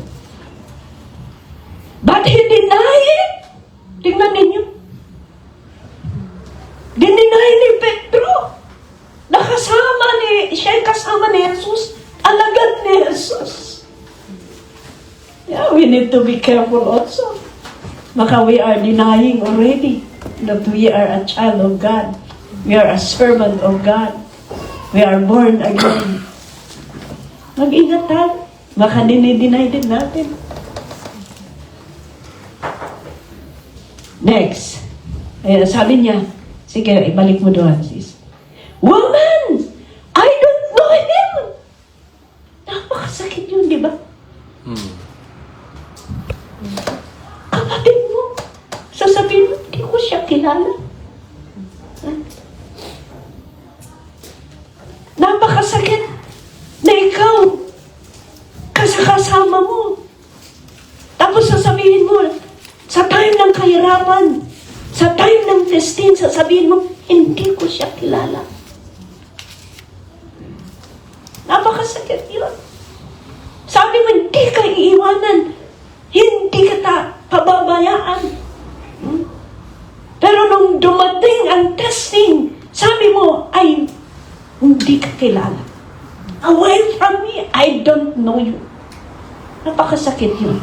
But he denied it. Tingnan ninyo. Dininay ni Pedro. Siya kasama ni Jesus. Alagad ni Jesus. Yeah, we need to be careful also. Baka we are denying already that we are a child of God. We are a servant of God. We are born again. Mag-ingat tayo. Baka dinideny din natin. Next. Sabi niya, sige, ibalik mo doon, sis. Woman! I don't know him! Napakasakit yun, di ba? Kapatid mo, sasabihin mo, hindi ko siya kilala. Napakasakit na ikaw kasama mo. Tapos sasabihin mo, sa time ng kahirapan, sa time ng testing, sasabihin mo, hindi ko siya kilala. Napakasakit yun. Sabi mo, hindi ka iiwanan. Hindi ka pababayaan. Pero nung dumating ang testing, sabi mo, ay, hindi ka kilala. Away from me, I don't know you. Napakasakit yun.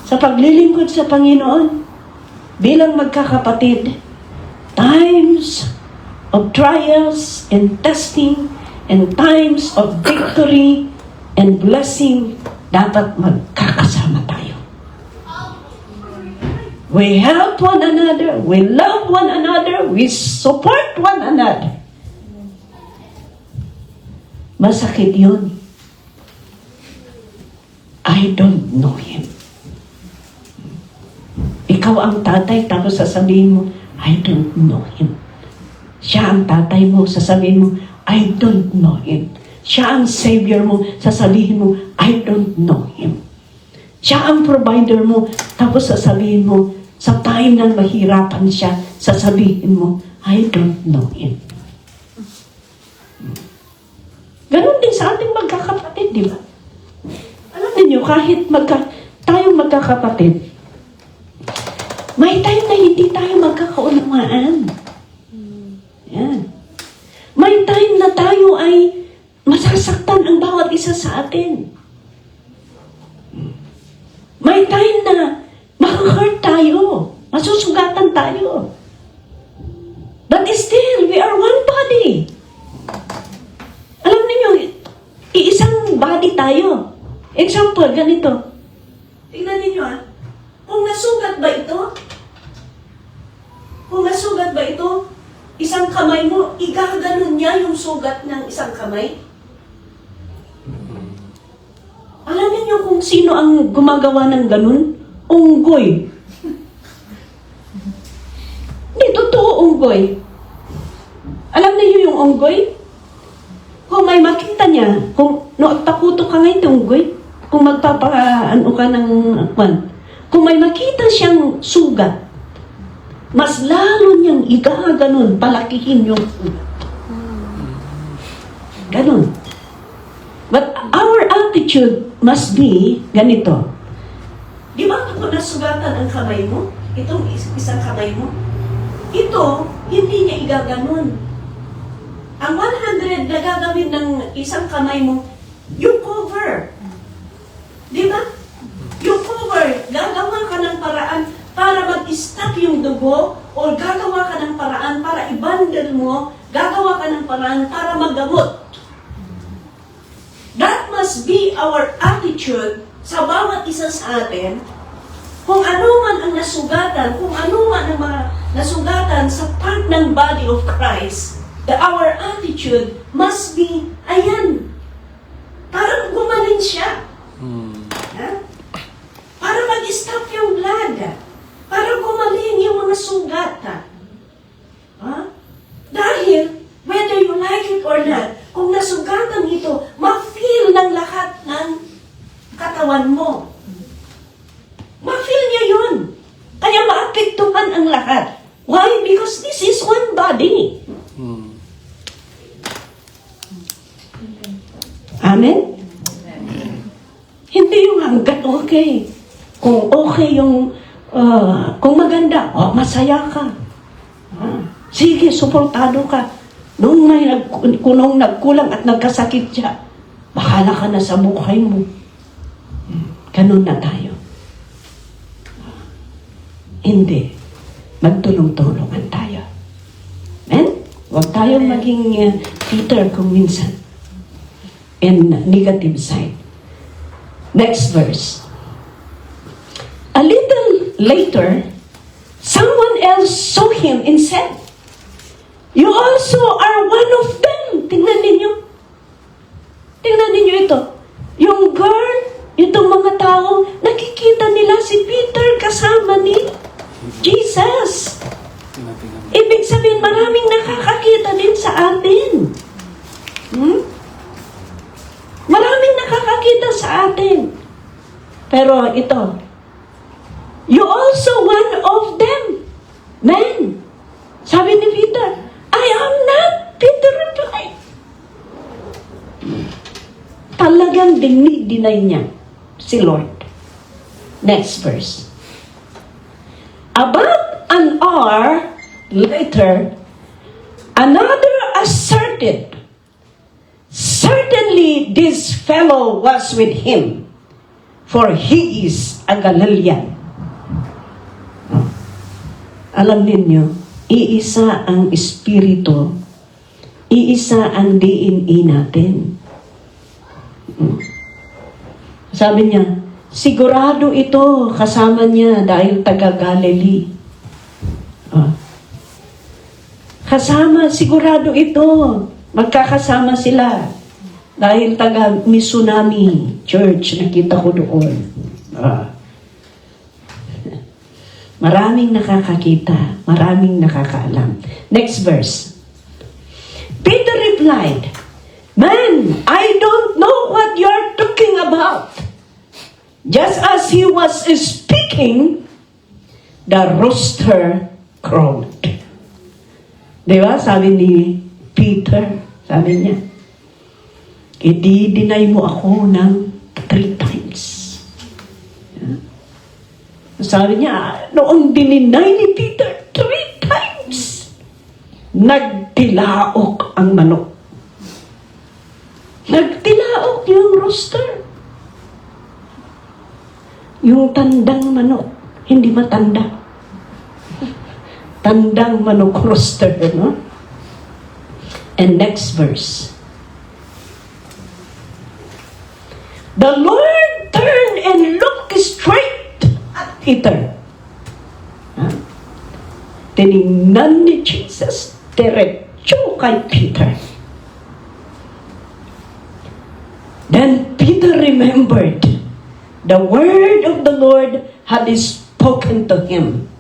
Sa paglilingkod sa Panginoon, bilang magkakapatid, times of trials and testing and times of victory and blessing, dapat magkakasama tayo. We help one another, we love one another, we support one another. Masakit yun. I don't know him. Ikaw ang tatay, tapos sasabihin mo, I don't know him. Siya ang tatay mo, sasabihin mo, I don't know him. Siya ang savior mo, sasabihin mo, I don't know him. Siya ang provider mo, tapos sasabihin mo, sa time na mahirapan siya, sasabihin mo, I don't know him. Ganon din sa ating magkakapatid, di ba? Alam niyo, kahit tayong magkakapatid, may time na hindi tayo magkakaunawaan. Yan. May time na tayo ay masasaktan ang bawat isa sa atin. May time na makaka-hurt tayo. Masusugatan tayo. But still, we are one body. Alam niyo, iisang body tayo. Example, ganito. Tingnan niyo kung nasugat ba ito? Kung nasugat ba ito, isang kamay mo, igaganon niya yung sugat ng isang kamay? Alam niyo kung sino ang gumagawa ng ganun? Unggoy. Hindi, totoo unggoy. Alam niyo yung unggoy? Kung may makita niya, kung pakuto ka ngayon unggoy, kung magpapaano ka ng kung may makita siyang sugat, mas lalo niyang igaganon, palakihin yung sugat. Ganon. But our attitude must be ganito. Di ba kung nasugatan ang kamay mo? Itong isang kamay mo? Ito, hindi niya igaganon. Ang 100 na gagawin ng isang kamay mo, yung cover. Di ba? Yung cover, gagawa ka ng paraan para mag-stop yung dugo o gagawa ka ng paraan para i-bundle mo, gagawa ka ng paraan para magamot. That must be our attitude sa bawat isa sa atin. Kung ano man ang nasugatan, kung ano man ang mga nasugatan sa part ng body of Christ, our attitude must be, ayan, parang gumaling siya. Ha? Para mag-stop yung blood. Para gumaling yung mga sugat. Ha? Dahil, whether you like it or not, kung nasugatan ito, ma-feel ng lahat ng katawan mo. Ma-feel niya yun. Kaya maapektuhan ang lahat. Why? Because this is one body. Amen? Hindi yung hanggat okay. Kung okay yung, kung maganda, masaya ka. Sige, suportado ka. Nung may nagkulang at nagkasakit siya, bahala ka na sa buhay mo. Ganun na tayo. Hindi. Magtulong-tulungan tayo. Amen? Huwag tayong maging Peter kung minsan. In negative side. Next verse. A little later, someone else saw him and said, "You also are one of them." Tingnan ninyo. Tingnan ninyo ito. Yung girl, itong mga tao, nakikita nila si Peter kasama ni Jesus. Ibig sabihin, maraming nakakakita din sa atin. Maraming nakakakita sa atin. Pero ito, you also one of them. Man, sabi ni Peter, I am not. Peter replied. Talagang dinay niya si Lord. Next verse. About an hour later, another asserted, "Certainly this fellow was with him, for he is a Galilean." Alam ninyo, iisa ang Espiritu, iisa ang DNA natin. Sabi niya, sigurado ito, kasama niya dahil taga Galilee. Kasama, sigurado ito. Magkakasama sila. Dahil taga Misunami Church, nakita ko doon. Maraming nakakakita, maraming nakakaalam. Next verse. Peter replied, "Man, I don't know what you're talking about." Just as he was speaking, the rooster crowed. Diba? Sabi ni Peter, sabi niya, i-deny mo ako ng 3 times. Sabi niya, noong dininay ni Peter 3 times, nagtilaok ang manok. Nagtilaok yung rooster. Yung tandang manok, hindi matanda. Tandang manok rooster, no? And next verse. The Lord turned and looked straight at Peter. Tinignan ni Jesus diretso kay Peter. Then Peter remembered the word of the Lord had spoken to him.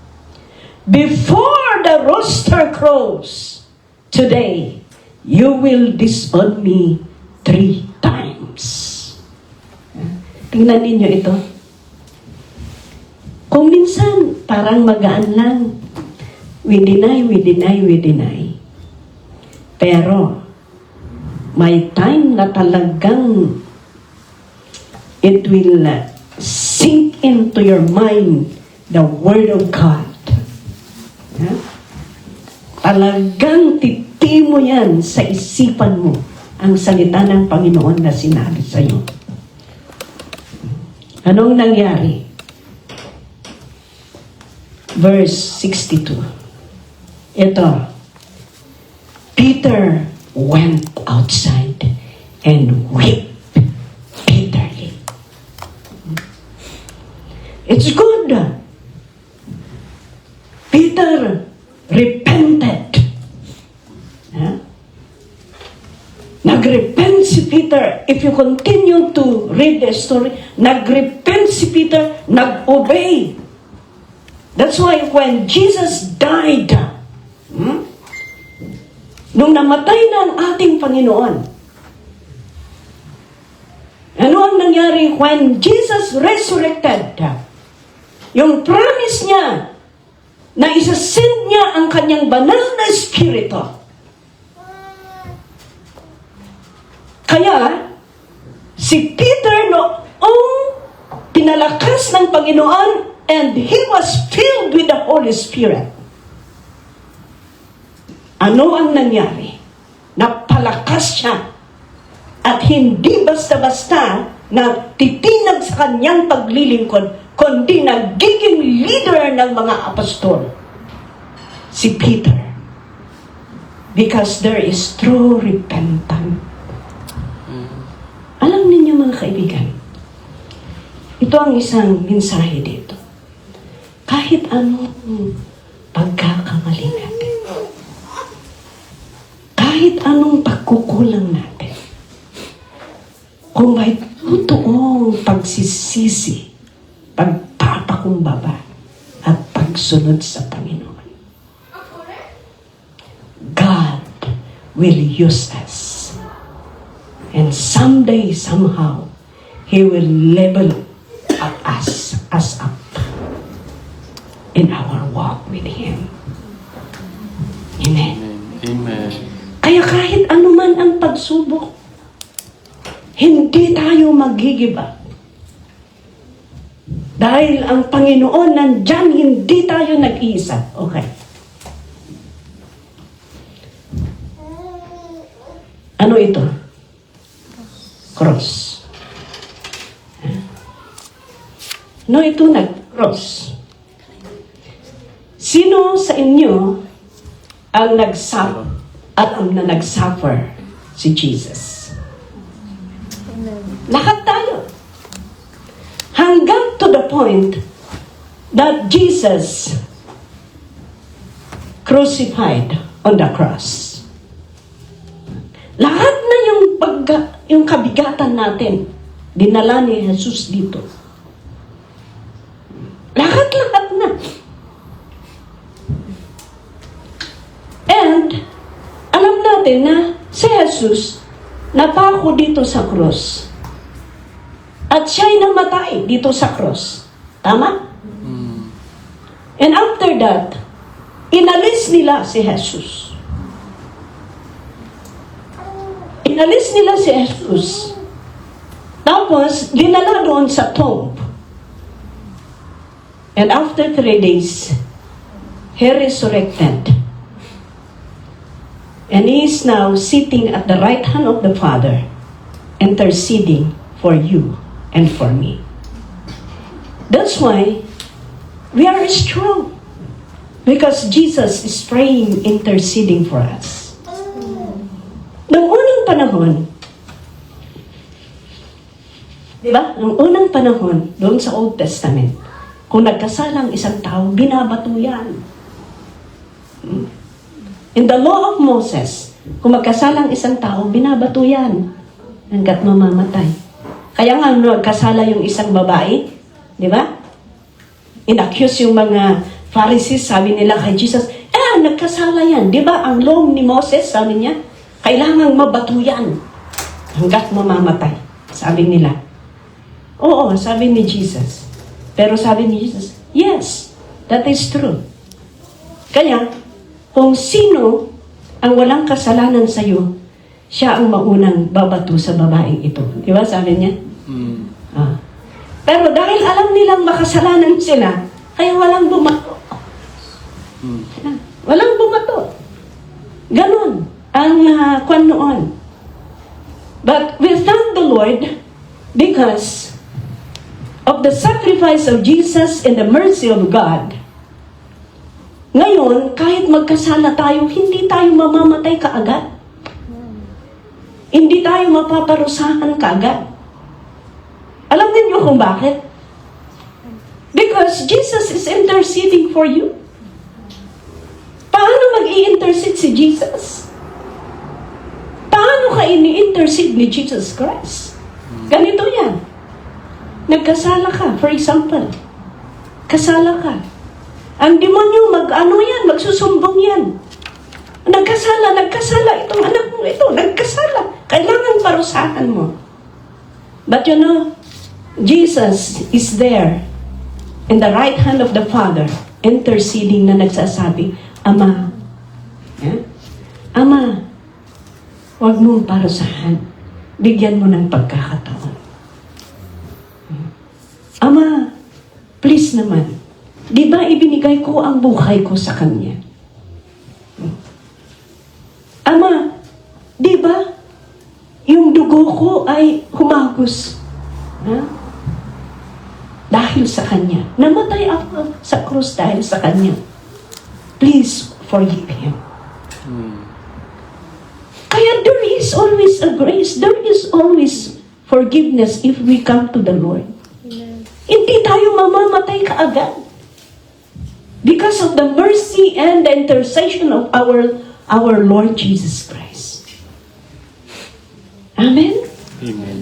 Before the rooster crows, today you will disown me 3 times. Tingnan ninyo ito. Kung minsan, parang magaan lang. We deny. Pero, may time na talagang it will sink into your mind the Word of God. Talagang titi mo yan sa isipan mo ang salita ng Panginoon na sinabi sa iyo. Anong nangyari? Verse 62. Ito. Peter went outside and wept bitterly. It's good. Peter repented. Nagrepent si Peter. If you continue to read the story, nagrepent si Peter, nag-obey. That's why when Jesus died, nung namatay na ang ating Panginoon, ano ang nangyari when Jesus resurrected? Yung promise niya na isasend niya ang kanyang banal na Espiritu. Kaya, si Peter noong pinalakas ng Panginoon and he was filled with the Holy Spirit. Ano ang nangyari? Napalakas siya at hindi basta-basta na titinag sa kanyang paglilingkod, kundi nagiging leader ng mga apostol. Si Peter. Because there is true repentance. Alam ninyo mga kaibigan, ito ang isang mensahe dito. Kahit anong pagkakamali natin, kahit anong pagkukulang natin, kung may totoong pagsisisi, pagpapakumbaba, at pagsunod sa Panginoon, God will use us. And someday, somehow, He will level us up in our walk with Him. Amen. Amen. Kaya kahit anuman ang pagsubok, hindi tayo mag-give up. Dahil ang Panginoon nandyan, hindi tayo nag-iisa. Okay. Ano ito? Cross. No, ito nag-cross. Sino sa inyo ang alam na nagsuffer si Jesus. Lahat tayo. Hanggang to the point that Jesus crucified on the cross. Lahat na yung kabigatan natin, dinala ni Jesus dito. Lahat na. And, alam natin na si Jesus napako dito sa cross. At siya'y namatay dito sa cross. Tama? And after that, inalis nila si Jesus. Inalis nila si Jesus. Tapos, dinala doon sa tomb. And after 3 days, he resurrected. And he is now sitting at the right hand of the Father, interceding for you and for me. That's why we are strong. Because Jesus is praying, interceding for us. Noong unang panahon, di ba? Noong unang panahon, doon sa Old Testament, kung nagkasalang isang tao, binabato yan. In the law of Moses, kung magkasalang isang tao, binabato yan hanggat mamamatay. Kaya nga, nagkasala yung isang babae, di ba? In-accuse yung mga Pharisees, sabi nila kay Jesus, nagkasala yan. Di ba ang law ni Moses, sabi niya, kailangang mabato yan hanggat mamamatay. Sabi nila. Oo, sabi ni Jesus. Pero sabi ni Jesus, yes, that is true. Kaya, kung sino ang walang kasalanan sa iyo, siya ang maunang babato sa babaeng ito. Di ba sabi niya? Pero dahil alam nilang makasalanan sila, kaya walang bumato. Walang bumato. Ganon ang kwan noon. But we thank the Lord because of the sacrifice of Jesus and the mercy of God. Ngayon, kahit magkasala tayo, hindi tayo mamamatay kaagad. Hindi tayo mapaparusahan kaagad. Alam niyo kung bakit? Because Jesus is interceding for you. Paano mag-i-intercede si Jesus? Paano ka ini-intercede ni Jesus Christ? Ganito yan. Nagkasala ka, for example. Kasala ka. Ang demonyo magsusumbong yan. Nagkasala itong anak mo ito, nagkasala. Kailangan parusahan mo. But you know, Jesus is there in the right hand of the Father, interceding na nagsasabi, Ama, Ama, huwag mong parusahan. Bigyan mo ng pagkakataon. Ama, please naman. Di ba ibinigay ko ang buhay ko sa Kanya? Ama, di ba yung dugo ko ay humagos? Dahil sa Kanya. Namatay ako sa krus dahil sa Kanya. Please forgive Him. Kaya there is always a grace. There is always forgiveness if we come to the Lord. Hindi tayo mamamatay kaagad. Because of the mercy and the intercession of our Lord Jesus Christ. Amen? Amen.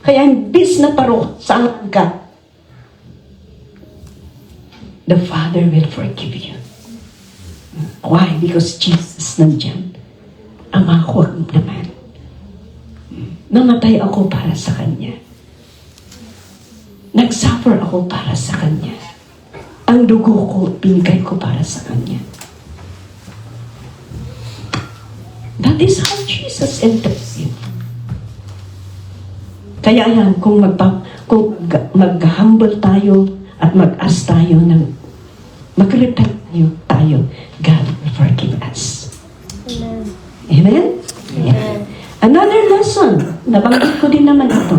Kaya imbis na parusahan ka, the Father will forgive you. Why? Because Jesus nandyan. Ama, huwag naman. Namatay ako para sa Kanya. Nagsuffer ako para sa Kanya. Ang dugo ko, binigay ko para sa Kanya. That is how Jesus intercedes. Kaya yan, kung mag-humble tayo at mag-ask tayo ng mag-repent tayo, God will forgive us. Amen. Amen? Amen. Yeah. Another lesson, nabanggit ko din naman ito.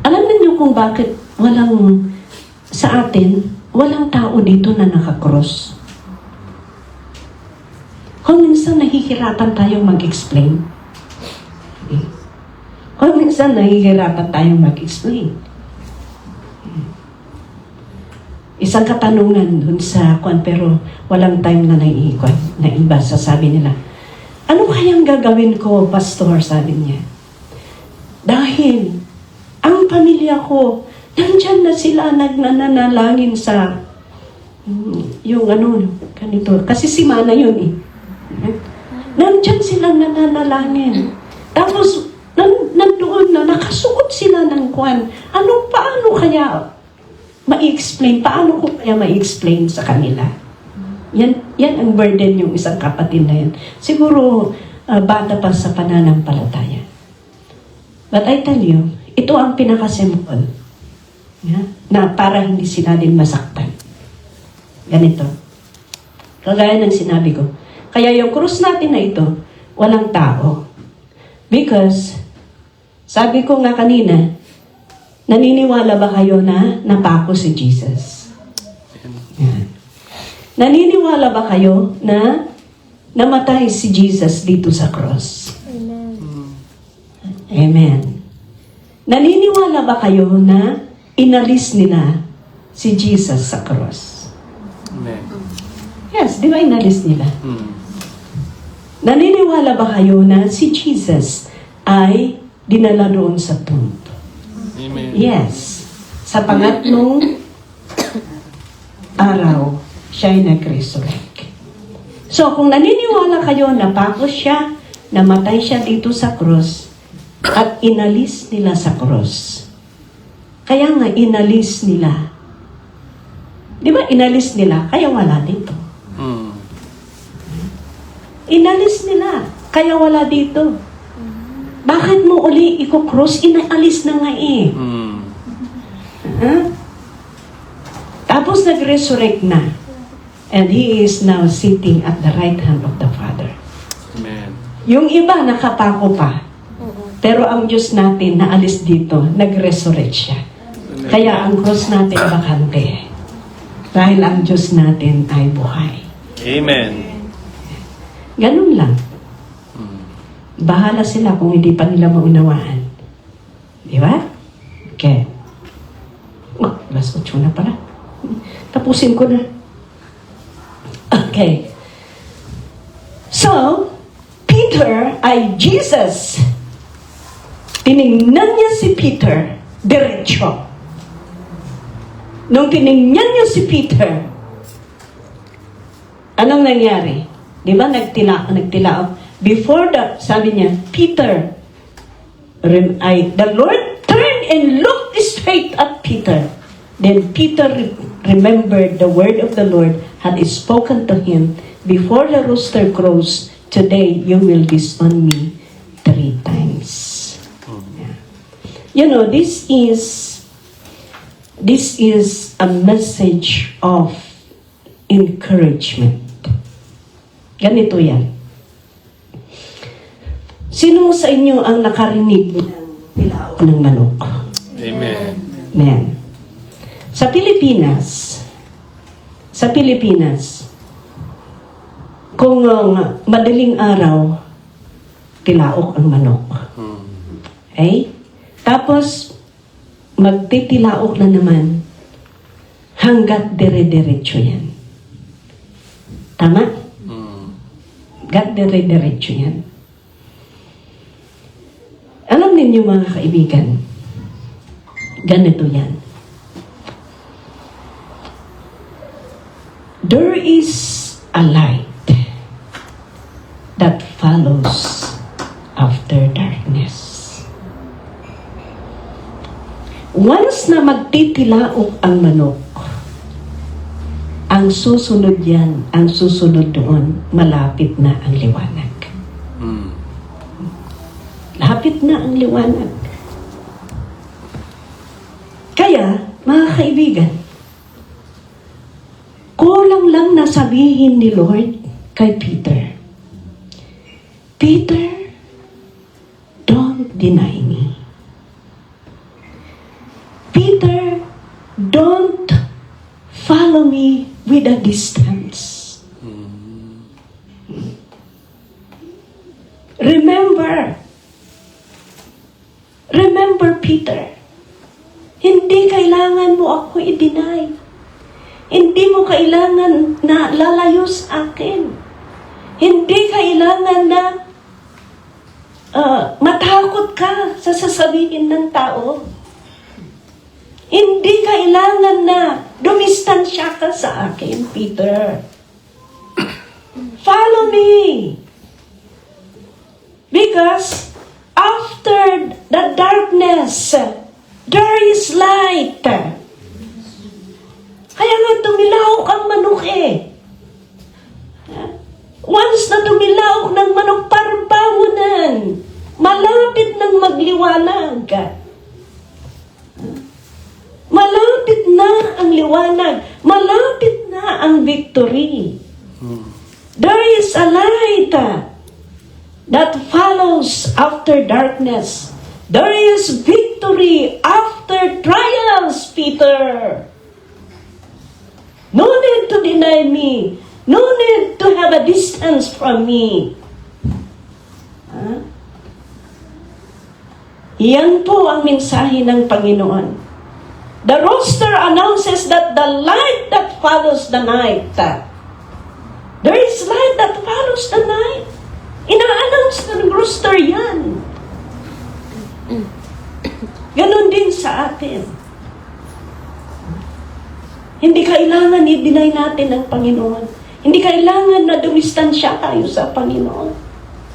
Alam niyo kung bakit sa atin, walang tao dito na nakakross. Kung minsan nahihirapan tayong mag-explain. Kung minsan nahihirapan tayong mag-explain. Isang katanungan dun sa kwan, pero walang time na naiikot, na iba, sasabi nila, ano kayang gagawin ko, Pastor? Sabi niya. Dahil, ang pamilya ko, nandyan na sila nagnanalangin sa, yung ano, ganito. Kasi si Mana yun eh. Nandyan silang nananalangin. Tapos, nandoon na, nakasuot sila ng kwan. Paano kaya ma-explain? Paano ko kaya ma-explain sa kanila? Yan ang burden yung isang kapatid na yan. Siguro, bata pa sa pananampalataya. But I tell you, ito ang pinaka-simple. Yeah? Na para hindi sila din masaktan. Ganito. Kagaya ng sinabi ko. Kaya yung krus natin na ito, walang tao. Because, sabi ko nga kanina, naniniwala ba kayo na napako si Jesus? Yeah. Naniniwala ba kayo na namatay si Jesus dito sa cross? Amen. Amen. Naniniwala ba kayo na inalis nila si Jesus sa cross? Amen. Yes, di ba inalis nila? Naniniwala ba kayo na si Jesus ay dinala doon sa tomb? Amen. Yes. Sa pangatlong araw, siya ay nag-resurrect. So, kung naniniwala kayo na pako siya, namatay siya dito sa cross, at inalis nila sa cross. Kaya nga, inalis nila. Di ba inalis nila? Kaya wala dito. Inalis nila. Kaya wala dito. Bakit mo uli i-cross? Inaalis na nga eh. Tapos nag-resurrect na. And He is now sitting at the right hand of the Father. Amen. Yung iba nakapako pa. Pero ang Diyos natin naalis dito, nag-resurrect siya. Kaya ang cross natin bakante. Dahil ang Diyos natin ay buhay. Amen. Ganun lang. Bahala sila kung hindi pa nila maunawaan. Di ba? Okay. Oh, alas 8 na pala. Tapusin ko na. Okay. So, Peter ay Jesus. Tinignan niya si Peter diretso. Nung tinignan niya si Peter, anong nangyari? Di ba nagtila? Before that, sabi niya, Peter, the Lord turned and looked straight at Peter. Then Peter remembered the word of the Lord had spoken to him, before the rooster crows, today you will disown me 3 times. Yeah. You know, this is a message of encouragement. Ganito yan. Sino sa inyo ang nakarinig ng tilaok ng manok? Amen. Amen. Sa Pilipinas, kung madaling araw, tilaok ang manok. Okay? Tapos, magtitilaok na naman hanggat dire-diretso yan. Tama? Hanggat dire-diretso yan. Alam ninyo mga kaibigan, ganito yan. There is a light that follows after darkness. Once na magtitilaok ang manok, ang susunod yan, ang susunod doon, malapit na ang liwanag. Lapit na ang liwanag. Kaya, mga kaibigan, kulang lang na sabihin ni Lord kay Peter, Peter, don't deny me. Peter, don't follow me with a distance. Remember, Peter, hindi kailangan mo ako i-deny. Hindi mo kailangan na lalayo sa akin. Hindi kailangan na matakot ka sa sasabihin ng tao. Hindi kailangan na dumistansya ka sa akin, Peter. Follow me. Because after the darkness, there is light. Kaya nga tumilaok ang manok eh. Once na tumilaok ng manok, parang bawonan. Malapit nang magliwanag. Malapit na ang liwanag. Malapit na ang victory. There is a light that follows after darkness. There is victory after trials, Peter. No need to deny me. No need to have a distance from me. Iyan po ang mensahe ng Panginoon. The rooster announces that the light that follows the night. There is light that follows the night. Ina-announce ng rooster yan. Ganon din sa atin. Hindi kailangan i-deny natin ang Panginoon. Hindi kailangan na dumistansya tayo sa Panginoon.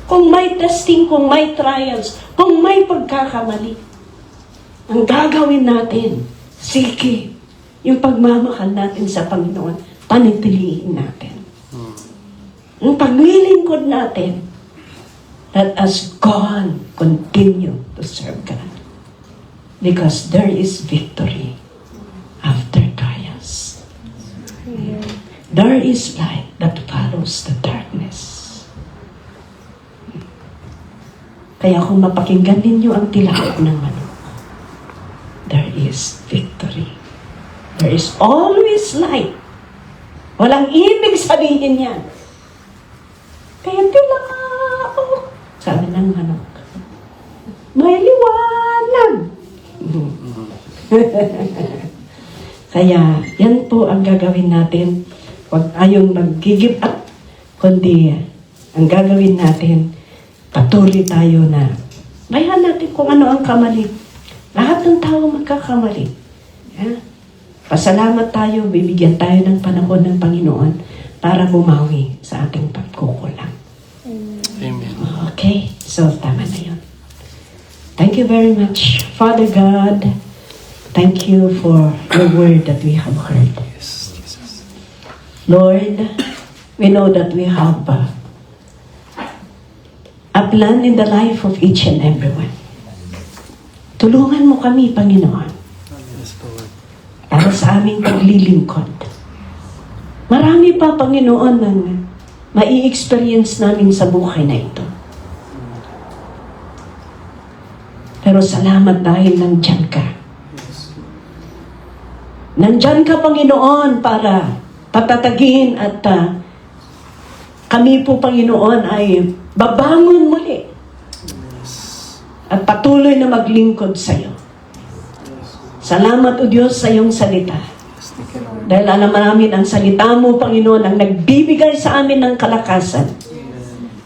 Kung may testing, kung may trials, kung may pagkakamali, ang gagawin natin, sige, yung pagmamahal natin sa Panginoon, panitiliin natin. Ang paglilingkod natin, let us go on, continue to serve God. Because there is victory after trials. There is light that follows the darkness. Kaya kung mapakinggan ninyo ang tilaok ng manok, there is victory. There is always light. Walang ibig sabihin yan. Kaya tilaok, sabi ng manok, may liwanag. Kaya yan po ang gagawin natin. Huwag tayong mag-give up, kundi ang gagawin natin, patuloy tayo na bayan natin kung ano ang kamali. Lahat ng tao magkakamali. Pasalamat tayo, bibigyan tayo ng panahon ng Panginoon para bumawi sa ating pagkukulang. Amen. Okay, so tama na yun. Thank you very much, Father God. Thank you for the word that we have heard. Yes, Jesus. Lord, we know that we have a plan in the life of each and everyone. Tulungan mo kami, Panginoon, Yes, Lord. para sa aming paglilingkod. Marami pa, Panginoon, ng mai-experience namin sa buhay na ito. Pero salamat dahil nandyan ka. Nandyan ka, Panginoon, para patatagin at kami po, Panginoon, ay babangon muli at patuloy na maglingkod sa iyo. Salamat, O Diyos, sa iyong salita. Dahil alam namin ang salita mo, Panginoon, ang nagbibigay sa amin ng kalakasan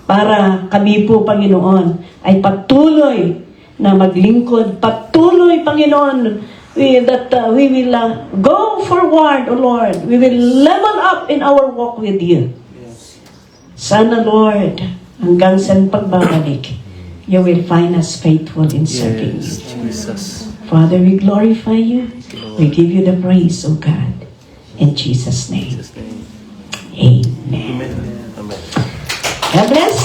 para kami po, Panginoon, ay patuloy na maglingkod. Patuloy, Panginoon, we will go forward, O Lord. We will level up in our walk with you. Sana, Lord, hanggang sa pagbabalik, you will find us faithful in serving you. Jesus. Father, we glorify you. We give you the praise, O God. In Jesus' name. Jesus' name. Amen. Amen. Amen. God bless.